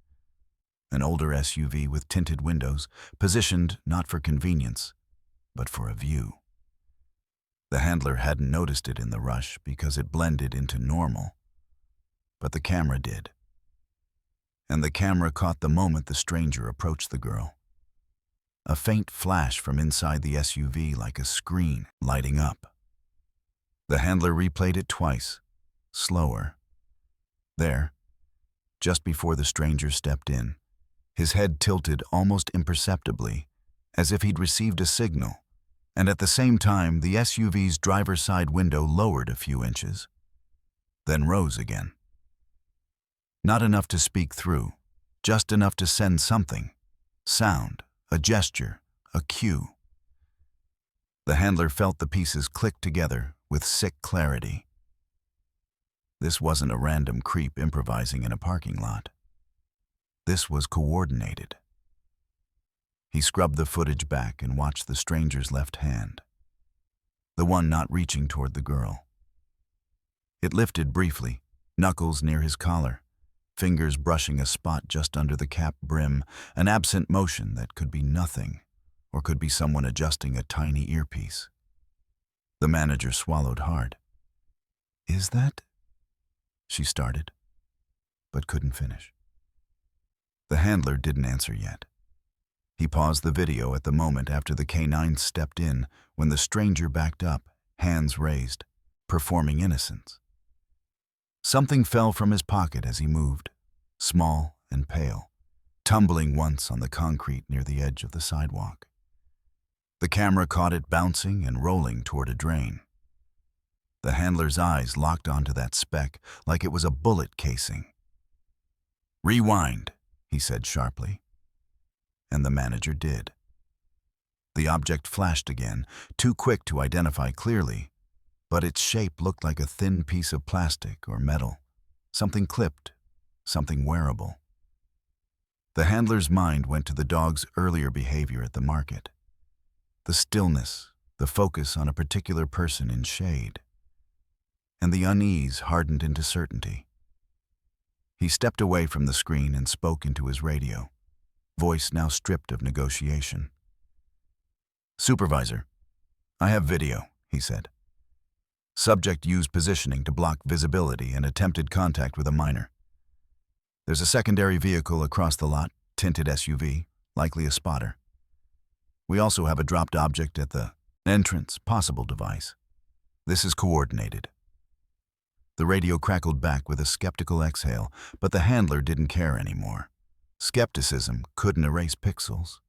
An older SUV with tinted windows, positioned not for convenience, but for a view. The handler hadn't noticed it in the rush because it blended into normal, but the camera did. And the camera caught the moment the stranger approached the girl. A faint flash from inside the SUV like a screen lighting up. The handler replayed it twice, slower. There, just before the stranger stepped in, his head tilted almost imperceptibly, as if he'd received a signal, and at the same time the SUV's driver's side window lowered a few inches, then rose again. Not enough to speak through, just enough to send something, sound, a gesture, a cue. The handler felt the pieces click together with sick clarity. This wasn't a random creep improvising in a parking lot. This was coordinated. He scrubbed the footage back and watched the stranger's left hand, the one not reaching toward the girl. It lifted briefly, knuckles near his collar, fingers brushing a spot just under the cap brim, an absent motion that could be nothing, or could be someone adjusting a tiny earpiece. The manager swallowed hard. "Is that?" she started, but couldn't finish. The handler didn't answer yet. He paused the video at the moment after the K9 stepped in when the stranger backed up, hands raised, performing innocence. Something fell from his pocket as he moved, small and pale, tumbling once on the concrete near the edge of the sidewalk. The camera caught it bouncing and rolling toward a drain. The handler's eyes locked onto that speck like it was a bullet casing. "Rewind," he said sharply. And the manager did. The object flashed again, too quick to identify clearly, but its shape looked like a thin piece of plastic or metal, something clipped, something wearable. The handler's mind went to the dog's earlier behavior at the market. The stillness, the focus on a particular person in shade, and the unease hardened into certainty. He stepped away from the screen and spoke into his radio, voice now stripped of negotiation. "Supervisor, I have video," he said. "Subject used positioning to block visibility and attempted contact with a minor. There's a secondary vehicle across the lot, tinted SUV, likely a spotter. We also have a dropped object at the entrance, possible device. This is coordinated." The radio crackled back with a skeptical exhale, but the handler didn't care anymore. Skepticism couldn't erase pixels.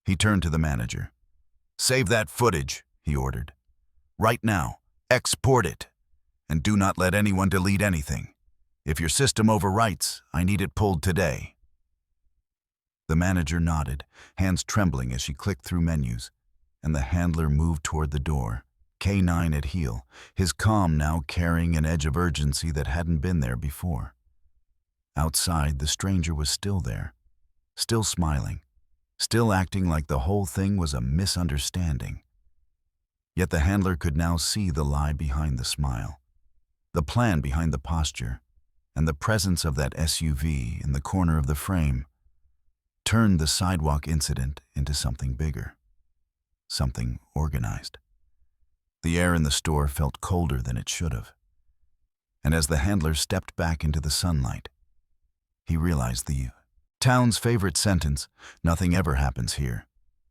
He turned to the manager. "Save that footage," he ordered. "Right now. Export it. And do not let anyone delete anything. If your system overwrites, I need it pulled today." The manager nodded, hands trembling as she clicked through menus, and the handler moved toward the door, K9 at heel, his calm now carrying an edge of urgency that hadn't been there before. Outside, the stranger was still there, still smiling, still acting like the whole thing was a misunderstanding. Yet the handler could now see the lie behind the smile, the plan behind the posture, and the presence of that SUV in the corner of the frame turned the sidewalk incident into something bigger, something organized. The air in the store felt colder than it should have. And as the handler stepped back into the sunlight, he realized the town's favorite sentence, "Nothing ever happens here,"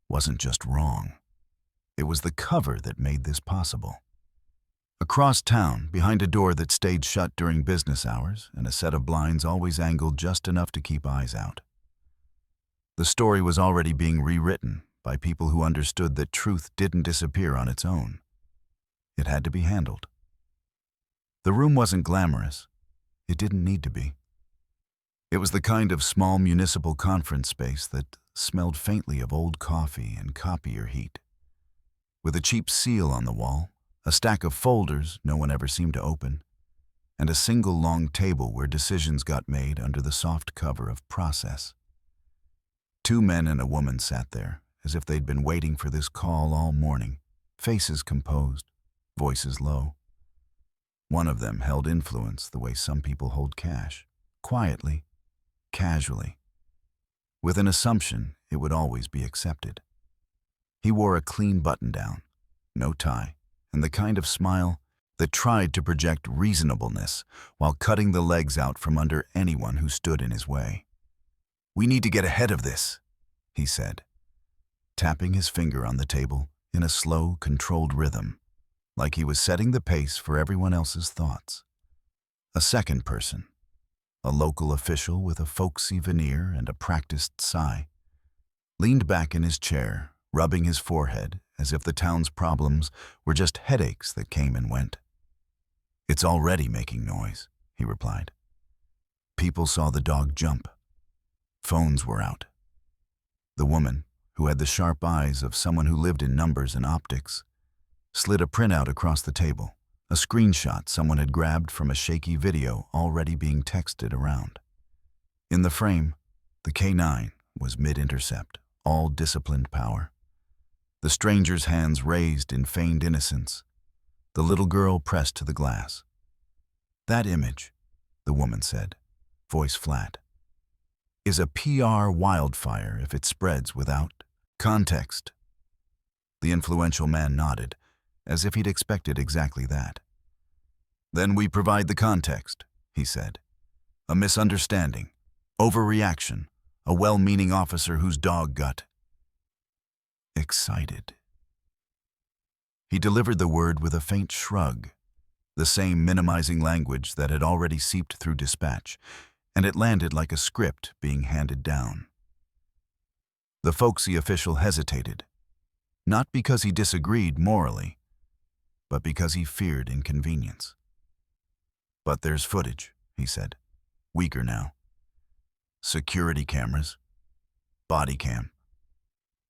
wasn't just wrong. It was the cover that made this possible. Across town, behind a door that stayed shut during business hours and a set of blinds always angled just enough to keep eyes out, the story was already being rewritten by people who understood that truth didn't disappear on its own. It had to be handled. The room wasn't glamorous. It didn't need to be. It was the kind of small municipal conference space that smelled faintly of old coffee and copier heat. With a cheap seal on the wall, a stack of folders no one ever seemed to open, and a single long table where decisions got made under the soft cover of process. Two men and a woman sat there, as if they'd been waiting for this call all morning, faces composed, voices low. One of them held influence the way some people hold cash, quietly, casually, with an assumption it would always be accepted. He wore a clean button-down, no tie, and the kind of smile that tried to project reasonableness while cutting the legs out from under anyone who stood in his way. "We need to get ahead of this," he said, tapping his finger on the table in a slow, controlled rhythm, like he was setting the pace for everyone else's thoughts. A second person, a local official with a folksy veneer and a practiced sigh, leaned back in his chair, rubbing his forehead as if the town's problems were just headaches that came and went. "It's already making noise," he replied. People saw the dog jump. Phones were out. The woman, who had the sharp eyes of someone who lived in numbers and optics, slid a printout across the table, a screenshot someone had grabbed from a shaky video already being texted around. In the frame, the K9 was mid-intercept, all disciplined power. The stranger's hands raised in feigned innocence, the little girl pressed to the glass. "That image," the woman said, voice flat, "is a PR wildfire if it spreads without context." The influential man nodded, as if he'd expected exactly that. "Then we provide the context," he said. "A misunderstanding, overreaction, a well-meaning officer whose dog got excited." He delivered the word with a faint shrug, the same minimizing language that had already seeped through dispatch, and it landed like a script being handed down. The folksy official hesitated, not because he disagreed morally, but because he feared inconvenience. "But there's footage," he said, weaker now. "Security cameras, body cam."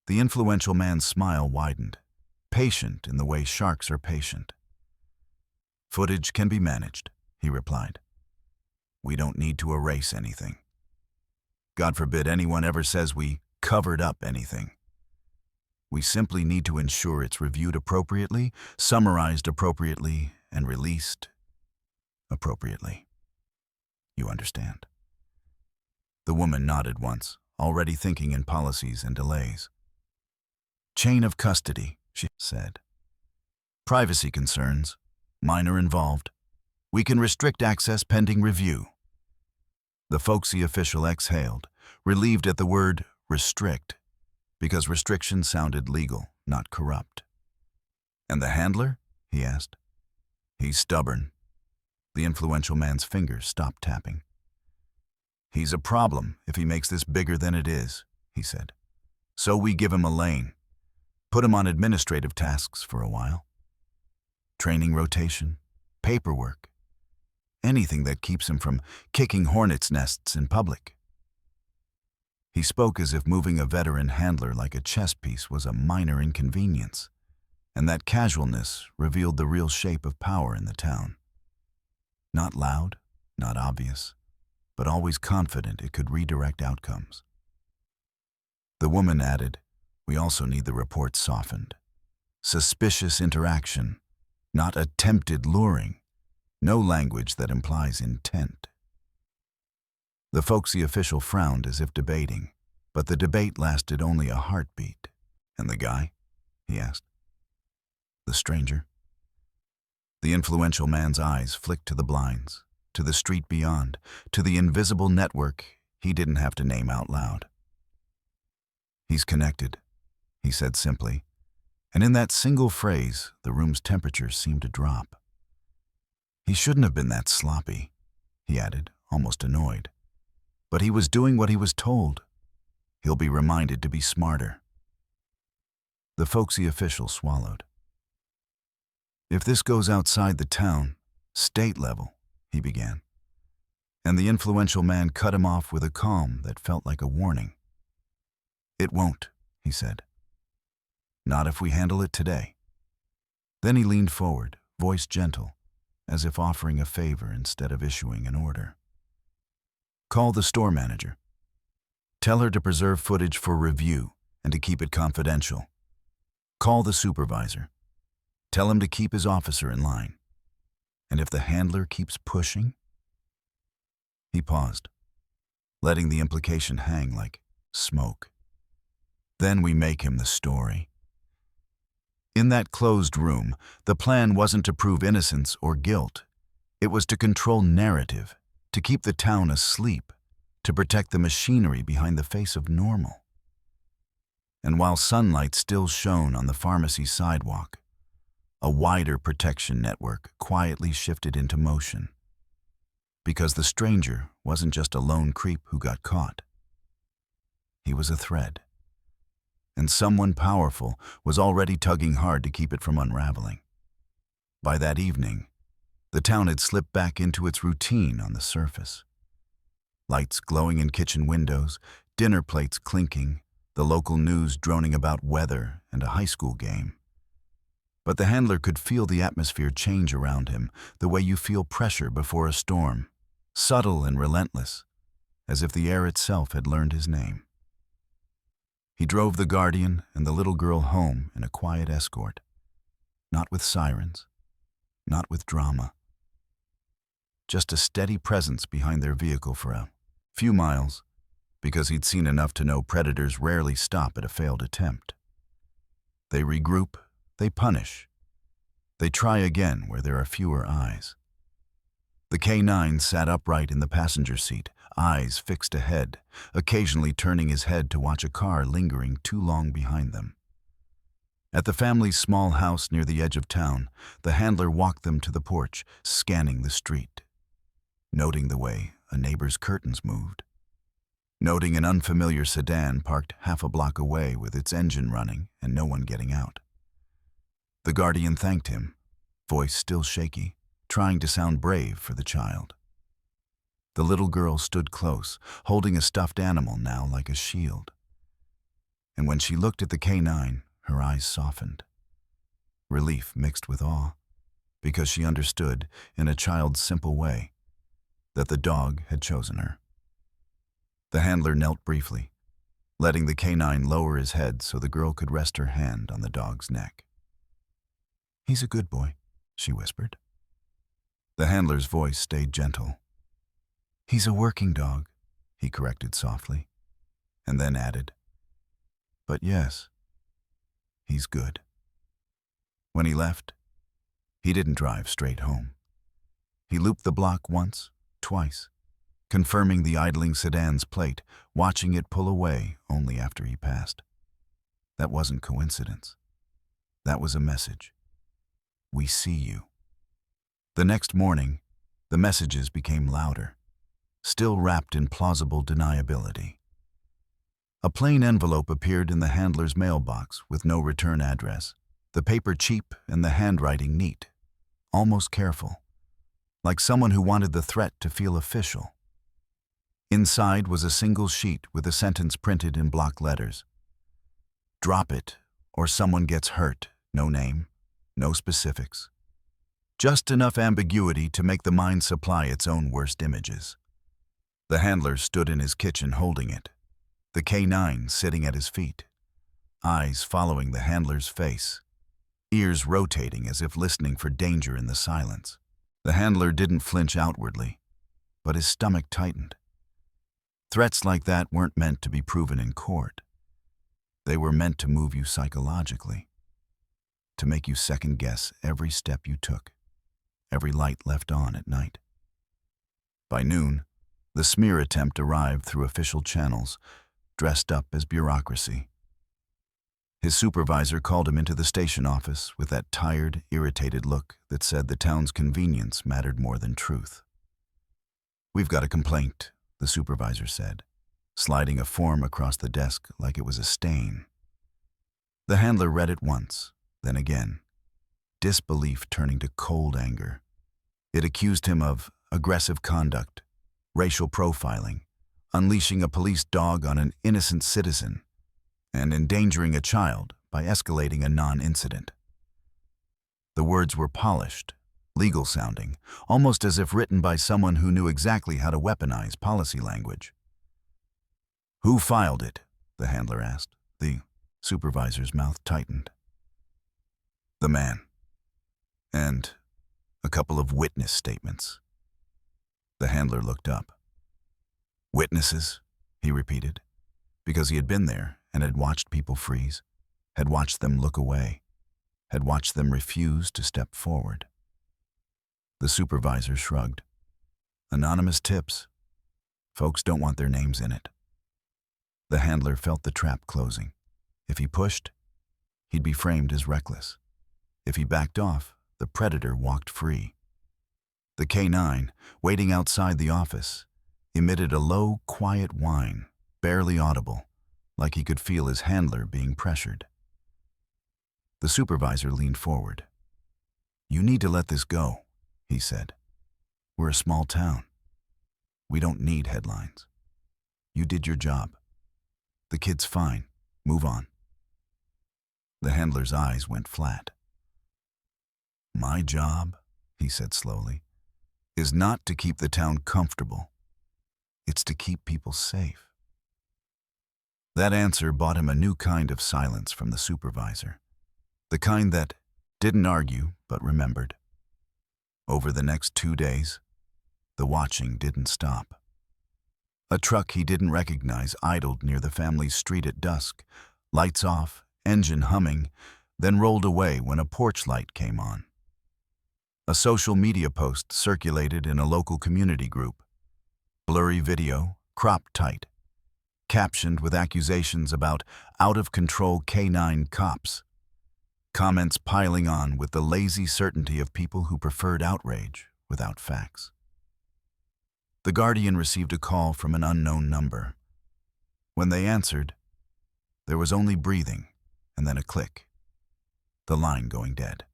The influential man's smile widened, patient in the way sharks are patient. "Footage can be managed," he replied. "We don't need to erase anything. God forbid anyone ever says we covered up anything. We simply need to ensure it's reviewed appropriately, summarized appropriately, and released appropriately." You understand?" The woman nodded once, already thinking in policies and delays. "Chain of custody," she said. "Privacy concerns, minor involved. We can restrict access pending review." The folksy official exhaled, relieved at the word restrict, because restriction sounded legal, not corrupt. "And the handler?" he asked. "He's stubborn." The influential man's fingers stopped tapping. "He's a problem if he makes this bigger than it is," he said. "So we give him a lane. Put him on administrative tasks for a while. Training rotation, paperwork, anything that keeps him from kicking hornets' nests in public." He spoke as if moving a veteran handler like a chess piece was a minor inconvenience, and that casualness revealed the real shape of power in the town. Not loud, not obvious, but always confident it could redirect outcomes. The woman added, "We also need the report softened. Suspicious interaction, not attempted luring. No language that implies intent." The folksy official frowned as if debating, but the debate lasted only a heartbeat. "And the guy?" he asked. "The stranger?" The influential man's eyes flicked to the blinds, to the street beyond, to the invisible network he didn't have to name out loud. "He's connected," he said simply, and in that single phrase, the room's temperature seemed to drop. "He shouldn't have been that sloppy," he added, almost annoyed. "But he was doing what he was told. He'll be reminded to be smarter." The folksy official swallowed. "If this goes outside the town, state level," he began. And the influential man cut him off with a calm that felt like a warning. "It won't," he said. "Not if we handle it today." Then he leaned forward, voice gentle, as if offering a favor instead of issuing an order. "Call the store manager. Tell her to preserve footage for review and to keep it confidential. Call the supervisor. Tell him to keep his officer in line. And if the handler keeps pushing—" He paused, letting the implication hang like smoke. "Then we make him the story." In that closed room, the plan wasn't to prove innocence or guilt. It was to control narrative, to keep the town asleep, to protect the machinery behind the face of normal. And while sunlight still shone on the pharmacy sidewalk, a wider protection network quietly shifted into motion. Because the stranger wasn't just a lone creep who got caught. He was a thread. And someone powerful was already tugging hard to keep it from unraveling. By that evening, the town had slipped back into its routine on the surface. Lights glowing in kitchen windows, dinner plates clinking, the local news droning about weather and a high school game. But the handler could feel the atmosphere change around him, the way you feel pressure before a storm, subtle and relentless, as if the air itself had learned his name. He drove the guardian and the little girl home in a quiet escort, not with sirens, not with drama. Just a steady presence behind their vehicle for a few miles, because he'd seen enough to know predators rarely stop at a failed attempt. They regroup, they punish. They try again where there are fewer eyes. The K9 sat upright in the passenger seat, eyes fixed ahead, occasionally turning his head to watch a car lingering too long behind them. At the family's small house near the edge of town, the handler walked them to the porch, scanning the street, noting the way a neighbor's curtains moved, noting an unfamiliar sedan parked half a block away with its engine running and no one getting out. The guardian thanked him, voice still shaky, trying to sound brave for the child. The little girl stood close, holding a stuffed animal now like a shield. And when she looked at the K9, her eyes softened. Relief mixed with awe, because she understood, in a child's simple way, that the dog had chosen her. The handler knelt briefly, letting the K9 lower his head so the girl could rest her hand on the dog's neck. "He's a good boy," she whispered. The handler's voice stayed gentle. "He's a working dog," he corrected softly, and then added, "But yes, he's good." When he left, he didn't drive straight home. He looped the block once, twice, confirming the idling sedan's plate, watching it pull away only after he passed. That wasn't coincidence. That was a message. "We see you." The next morning, the messages became louder, still wrapped in plausible deniability. A plain envelope appeared in the handler's mailbox with no return address, the paper cheap and the handwriting neat, almost careful, like someone who wanted the threat to feel official. Inside was a single sheet with a sentence printed in block letters. "Drop it, or someone gets hurt." No name, no specifics. Just enough ambiguity to make the mind supply its own worst images. The handler stood in his kitchen holding it, the K9 sitting at his feet, eyes following the handler's face, ears rotating as if listening for danger in the silence. The handler didn't flinch outwardly, but his stomach tightened. Threats like that weren't meant to be proven in court. They were meant to move you psychologically, to make you second-guess every step you took, every light left on at night. By noon, the smear attempt arrived through official channels, dressed up as bureaucracy. His supervisor called him into the station office with that tired, irritated look that said the town's convenience mattered more than truth. "We've got a complaint," the supervisor said, sliding a form across the desk like it was a stain. The handler read it once, then again, disbelief turning to cold anger. It accused him of aggressive conduct, racial profiling, unleashing a police dog on an innocent citizen, and endangering a child by escalating a non-incident. The words were polished, legal-sounding, almost as if written by someone who knew exactly how to weaponize policy language. "Who filed it?" the handler asked. The supervisor's mouth tightened. "The man. And a couple of witness statements." The handler looked up. "Witnesses?" he repeated, because he had been there and had watched people freeze, had watched them look away, had watched them refuse to step forward. The supervisor shrugged. "Anonymous tips. Folks don't want their names in it." The handler felt the trap closing. If he pushed, he'd be framed as reckless. If he backed off, the predator walked free. The K9, waiting outside the office, emitted a low, quiet whine, barely audible, like he could feel his handler being pressured. The supervisor leaned forward. "You need to let this go," he said. "We're a small town. We don't need headlines. You did your job. The kid's fine. Move on." The handler's eyes went flat. "My job," he said slowly, "is not to keep the town comfortable. It's to keep people safe." That answer bought him a new kind of silence from the supervisor, the kind that didn't argue but remembered. Over the next 2 days, the watching didn't stop. A truck he didn't recognize idled near the family's street at dusk, lights off, engine humming, then rolled away when a porch light came on. A social media post circulated in a local community group. Blurry video, cropped tight, captioned with accusations about out-of-control K9 cops. Comments piling on with the lazy certainty of people who preferred outrage without facts. The Guardian received a call from an unknown number. When they answered, there was only breathing and then a click, the line going dead.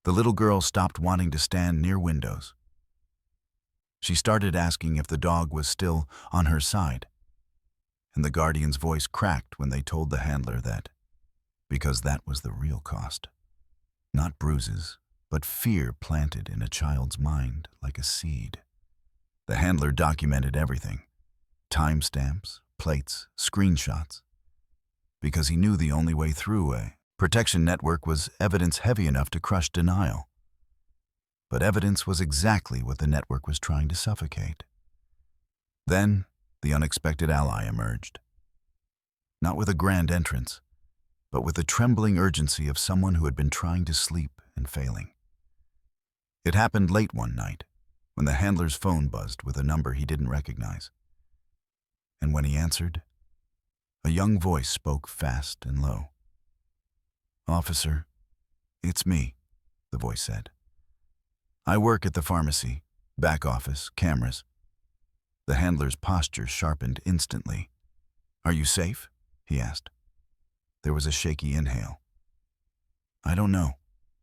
The little girl stopped wanting to stand near windows. She started asking if the dog was still on her side, and the Guardian's voice cracked when they told the handler that, because that was the real cost. Not bruises, but fear planted in a child's mind like a seed. The handler documented everything, timestamps, plates, screenshots, because he knew the only way through a protection network was evidence heavy enough to crush denial. but evidence was exactly what the network was trying to suffocate. Then, the unexpected ally emerged. Not with a grand entrance, but with the trembling urgency of someone who had been trying to sleep and failing. It happened late one night, when the handler's phone buzzed with a number he didn't recognize. And when he answered, a young voice spoke fast and low. "Officer, it's me," the voice said. "I work at the pharmacy, back office, cameras." The handler's posture sharpened instantly. "Are you safe?" he asked. There was a shaky inhale. "I don't know,"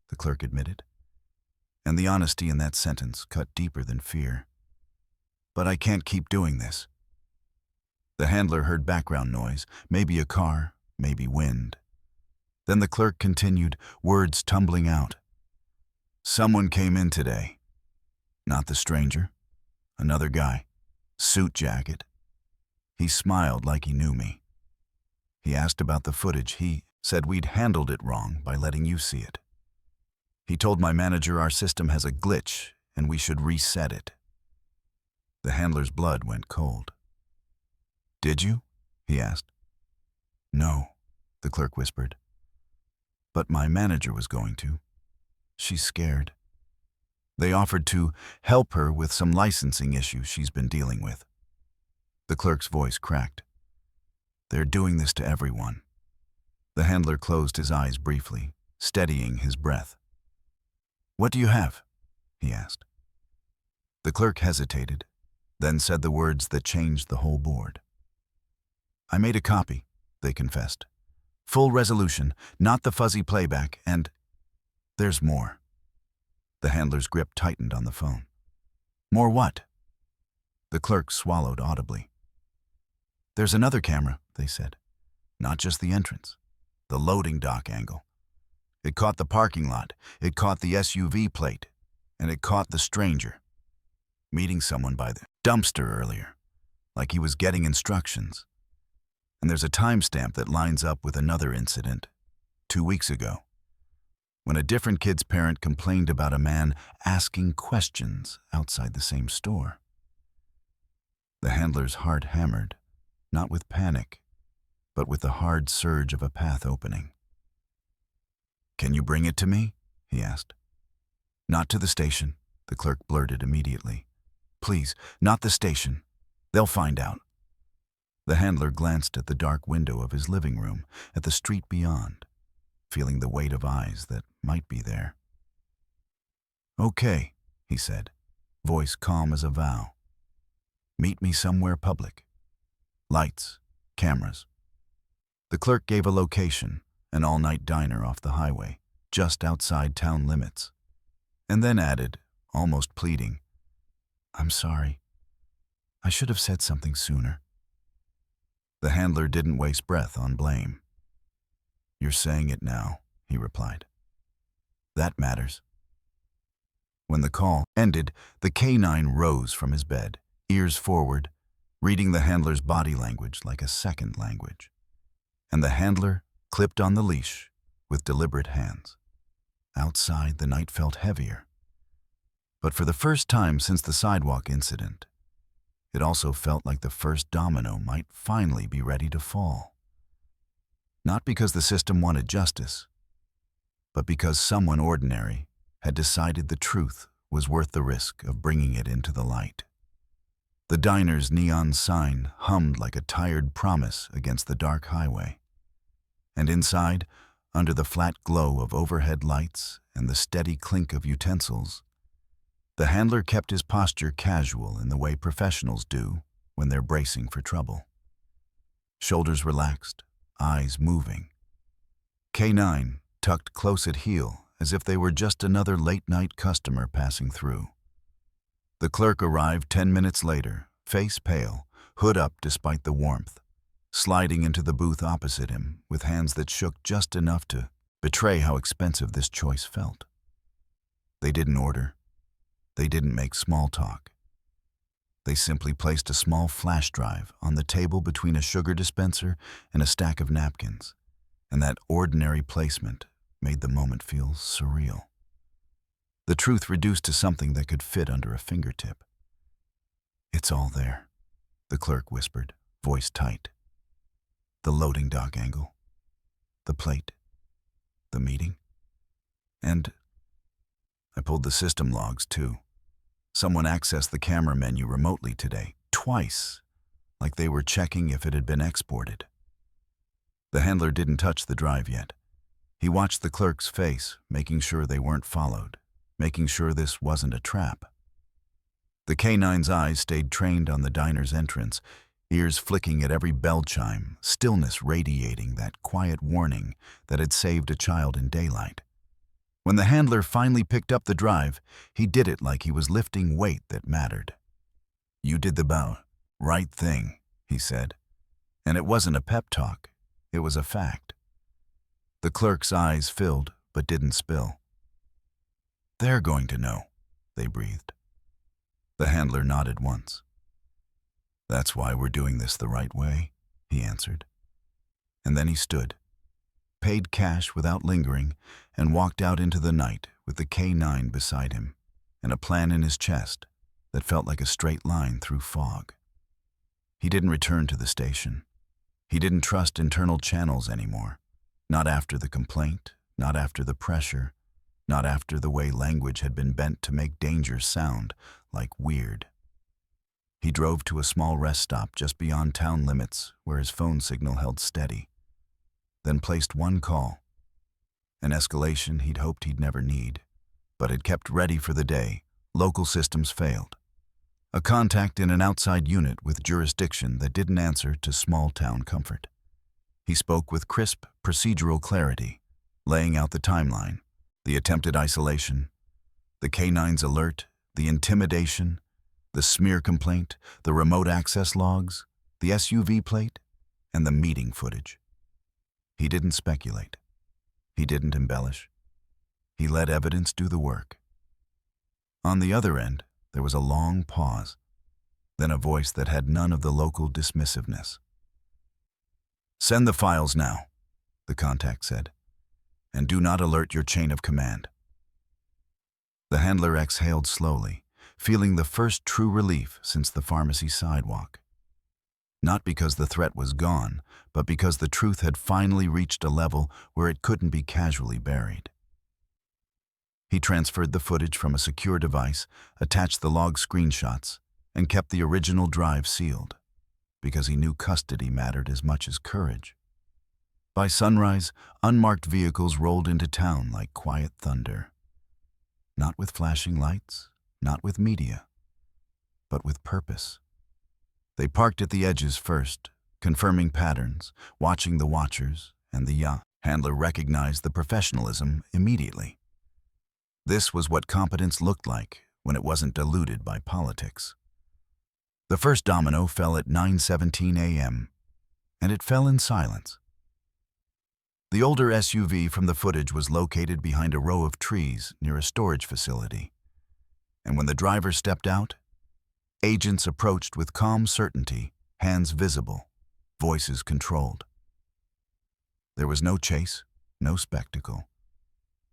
the clerk admitted. And the honesty in that sentence cut deeper than fear. "But I can't keep doing this." The handler heard background noise, maybe a car, maybe wind. Then the clerk continued, words tumbling out. "Someone came in today. Not the stranger. Another guy. Suit jacket. He smiled like he knew me. He asked about the footage. He said we'd handled it wrong by letting you see it. He told my manager our system has a glitch and we should reset it." The handler's blood went cold. "Did you?" he asked. "No," the clerk whispered. "But my manager was going to. She's scared. They offered to help her with some licensing issues she's been dealing with." The clerk's voice cracked. "They're doing this to everyone." The handler closed his eyes briefly, steadying his breath. "What do you have?" he asked. The clerk hesitated, then said the words that changed the whole board. "I made a copy," they confessed. "Full resolution, not the fuzzy playback, and there's more." The handler's grip tightened on the phone. "More what?" The clerk swallowed audibly. "There's another camera," they said. "Not just the entrance. The loading dock angle. It caught the parking lot, it caught the SUV plate, and it caught the stranger. Meeting someone by the dumpster earlier, like he was getting instructions. And there's a timestamp that lines up with another incident, 2 weeks ago, when a different kid's parent complained about a man asking questions outside the same store." The handler's heart hammered, not with panic, but with the hard surge of a path opening. "Can you bring it to me?" he asked. "Not to the station," the clerk blurted immediately. "Please, not the station. They'll find out." The handler glanced at the dark window of his living room, at the street beyond, feeling the weight of eyes that might be there. "Okay," he said, voice calm as a vow. "Meet me somewhere public. Lights, cameras." The clerk gave a location, an all-night diner off the highway, just outside town limits, and then added, almost pleading, "I'm sorry. I should have said something sooner." The handler didn't waste breath on blame. "You're saying it now," he replied. "That matters." When the call ended, the K9 rose from his bed, ears forward, reading the handler's body language like a second language. And the handler clipped on the leash with deliberate hands. Outside, the night felt heavier. But for the first time since the sidewalk incident, it also felt like the first domino might finally be ready to fall. Not because the system wanted justice, but because someone ordinary had decided the truth was worth the risk of bringing it into the light. The diner's neon sign hummed like a tired promise against the dark highway. And inside, under the flat glow of overhead lights and the steady clink of utensils, the handler kept his posture casual in the way professionals do when they're bracing for trouble. Shoulders relaxed, eyes moving. K9 tucked close at heel as if they were just another late-night customer passing through. The clerk arrived 10 minutes later, face pale, hood up despite the warmth, sliding into the booth opposite him with hands that shook just enough to betray how expensive this choice felt. They didn't order. They didn't make small talk. They simply placed a small flash drive on the table between a sugar dispenser and a stack of napkins, and that ordinary placement made the moment feel surreal. the truth reduced to something that could fit under a fingertip. "It's all there," the clerk whispered, voice tight. "The loading dock angle, the plate, the meeting. And I pulled the system logs, too. Someone accessed the camera menu remotely today, twice, like they were checking if it had been exported." The handler didn't touch the drive yet. He watched the clerk's face, making sure they weren't followed, making sure this wasn't a trap. The K9's eyes stayed trained on the diner's entrance, ears flicking at every bell chime, stillness radiating that quiet warning that had saved a child in daylight. When the handler finally picked up the drive, he did it like he was lifting weight that mattered. "You did the right thing," he said. And it wasn't a pep talk, it was a fact. The clerk's eyes filled, but didn't spill. "They're going to know," they breathed. The handler nodded once. "That's why we're doing this the right way," he answered. And then he stood, paid cash without lingering, and walked out into the night with the K9 beside him and a plan in his chest that felt like a straight line through fog. He didn't return to the station. He didn't trust internal channels anymore. Not after the complaint, not after the pressure, not after the way language had been bent to make danger sound like weird. He drove to a small rest stop just beyond town limits where his phone signal held steady, then placed one call, an escalation he'd hoped he'd never need, but had kept ready for the day local systems failed. A contact in an outside unit with jurisdiction that didn't answer to small-town comfort. He spoke with crisp, procedural clarity, laying out the timeline, the attempted isolation, the K9's alert, the intimidation, the smear complaint, the remote access logs, the SUV plate, and the meeting footage. He didn't speculate. He didn't embellish. He let evidence do the work. On the other end, there was a long pause, then a voice that had none of the local dismissiveness. "Send the files now," the contact said, "and do not alert your chain of command." The handler exhaled slowly, feeling the first true relief since the pharmacy sidewalk. Not because the threat was gone, but because the truth had finally reached a level where it couldn't be casually buried. He transferred the footage from a secure device, attached the log screenshots, and kept the original drive sealed, because he knew custody mattered as much as courage. By sunrise, unmarked vehicles rolled into town like quiet thunder. Not with flashing lights, not with media, but with purpose. They parked at the edges first, confirming patterns, watching the watchers, and the handler recognized the professionalism immediately. This was what competence looked like when it wasn't diluted by politics. The first domino fell at 9:17 a.m., and it fell in silence. The older SUV from the footage was located behind a row of trees near a storage facility, and when the driver stepped out, agents approached with calm certainty, hands visible, voices controlled. There was no chase, no spectacle,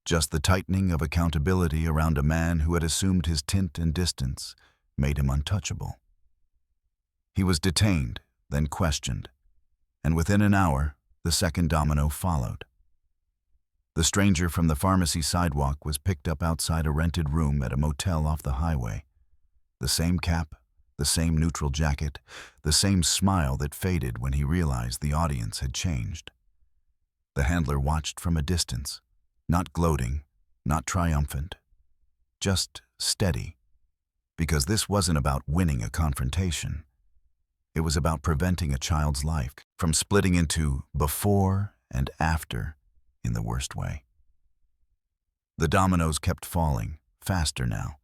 just the tightening of accountability around a man who had assumed his tint and distance made him untouchable. He was detained, then questioned, and within an hour, the second domino followed. The stranger from the pharmacy sidewalk was picked up outside a rented room at a motel off the highway. The same cap, the same neutral jacket, the same smile that faded when he realized the audience had changed. The handler watched from a distance, not gloating, not triumphant, just steady, because this wasn't about winning a confrontation. It was about preventing a child's life from splitting into before and after in the worst way. The dominoes kept falling, faster now,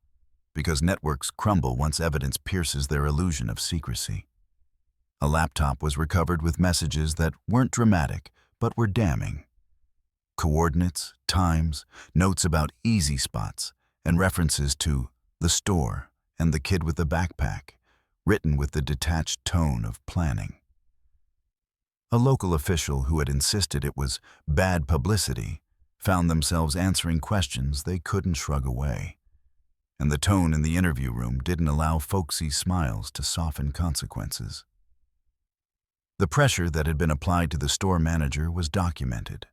because networks crumble once evidence pierces their illusion of secrecy. A laptop was recovered with messages that weren't dramatic, but were damning. Coordinates, times, notes about easy spots, and references to the store and the kid with the backpack, written with the detached tone of planning. A local official who had insisted it was bad publicity found themselves answering questions they couldn't shrug away. and the tone in the interview room didn't allow folksy smiles to soften consequences. The pressure that had been applied to the store manager was documented.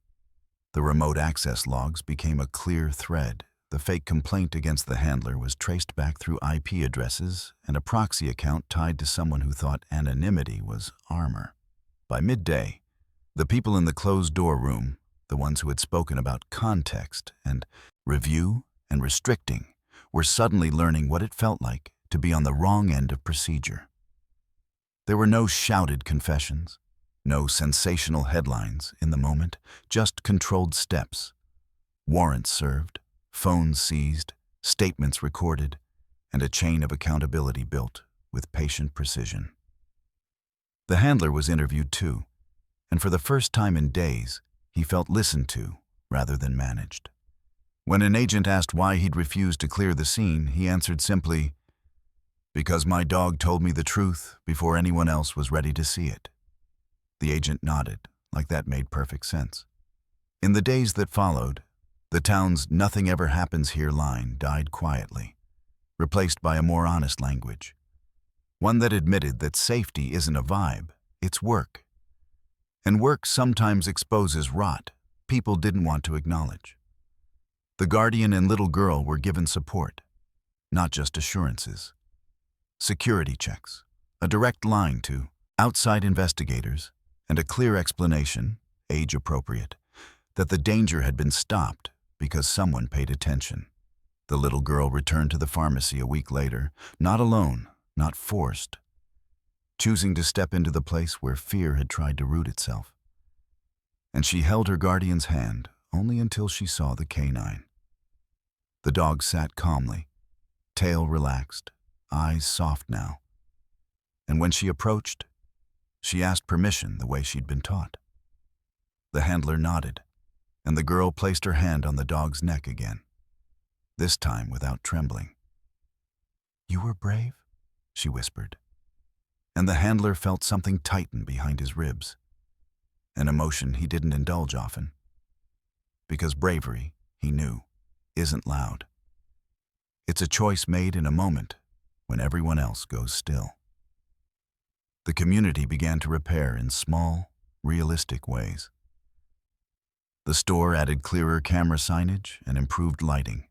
The remote access logs became a clear thread. The fake complaint against the handler was traced back through IP addresses and a proxy account tied to someone who thought anonymity was armor. By midday, the people in the closed-door room, the ones who had spoken about context and review and restricting, were suddenly learning what it felt like to be on the wrong end of procedure. There were no shouted confessions, no sensational headlines in the moment, just controlled steps. Warrants served, phones seized, statements recorded, and a chain of accountability built with patient precision. The handler was interviewed too, and for the first time in days, he felt listened to rather than managed. When an agent asked why he'd refused to clear the scene, he answered simply, "Because my dog told me the truth before anyone else was ready to see it." The agent nodded, like that made perfect sense. In the days that followed, the town's "nothing ever happens here" line died quietly, replaced by a more honest language. One that admitted that safety isn't a vibe, it's work. And work sometimes exposes rot people didn't want to acknowledge. The guardian and little girl were given support, not just assurances. Security checks, a direct line to outside investigators, and a clear explanation, age-appropriate, that the danger had been stopped because someone paid attention. The little girl returned to the pharmacy a week later, not alone, not forced, choosing to step into the place where fear had tried to root itself. And she held her guardian's hand only until she saw the canine. The dog sat calmly, tail relaxed, eyes soft now. And when she approached, she asked permission the way she'd been taught. The handler nodded, and the girl placed her hand on the dog's neck again, this time without trembling. "You were brave?" she whispered. And the handler felt something tighten behind his ribs, an emotion he didn't indulge often. Because bravery, he knew, isn't loud. It's a choice made in a moment when everyone else goes still. The community began to repair in small, realistic ways. The store added clearer camera signage and improved lighting.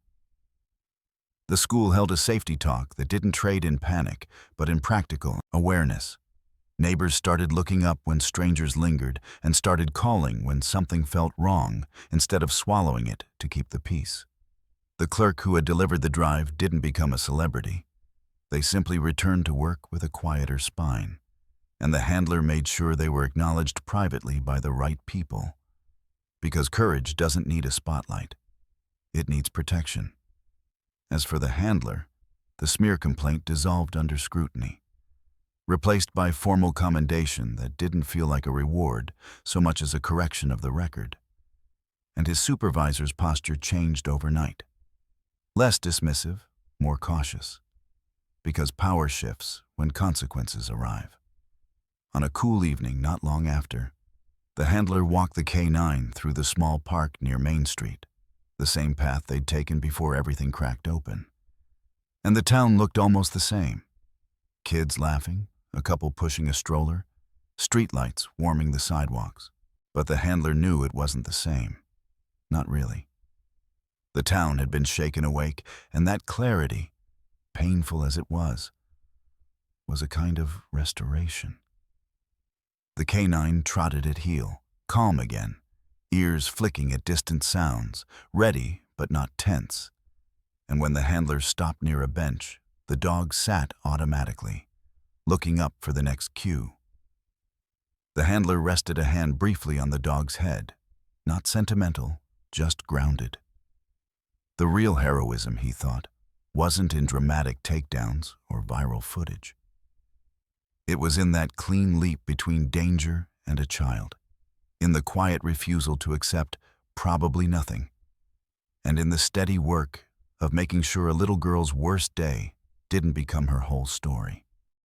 The school held a safety talk that didn't trade in panic, but in practical awareness. Neighbors started looking up when strangers lingered and started calling when something felt wrong instead of swallowing it to keep the peace. The clerk who had delivered the drive didn't become a celebrity. They simply returned to work with a quieter spine, and the handler made sure they were acknowledged privately by the right people. Because courage doesn't need a spotlight. It needs protection. As for the handler, the smear complaint dissolved under scrutiny, replaced by formal commendation that didn't feel like a reward so much as a correction of the record. And his supervisor's posture changed overnight. Less dismissive, more cautious. Because power shifts when consequences arrive. On a cool evening not long after, the handler walked the K9 through the small park near Main Street, the same path they'd taken before everything cracked open. And the town looked almost the same. Kids laughing, a couple pushing a stroller, streetlights warming the sidewalks. But the handler knew it wasn't the same. Not really. The town had been shaken awake, and that clarity, painful as it was a kind of restoration. The canine trotted at heel, calm again, ears flicking at distant sounds, ready but not tense. And when the handler stopped near a bench, the dog sat automatically, looking up for the next cue. The handler rested a hand briefly on the dog's head, not sentimental, just grounded. The real heroism, he thought, wasn't in dramatic takedowns or viral footage. It was in that clean leap between danger and a child, in the quiet refusal to accept probably nothing, and in the steady work of making sure a little girl's worst day didn't become her whole story.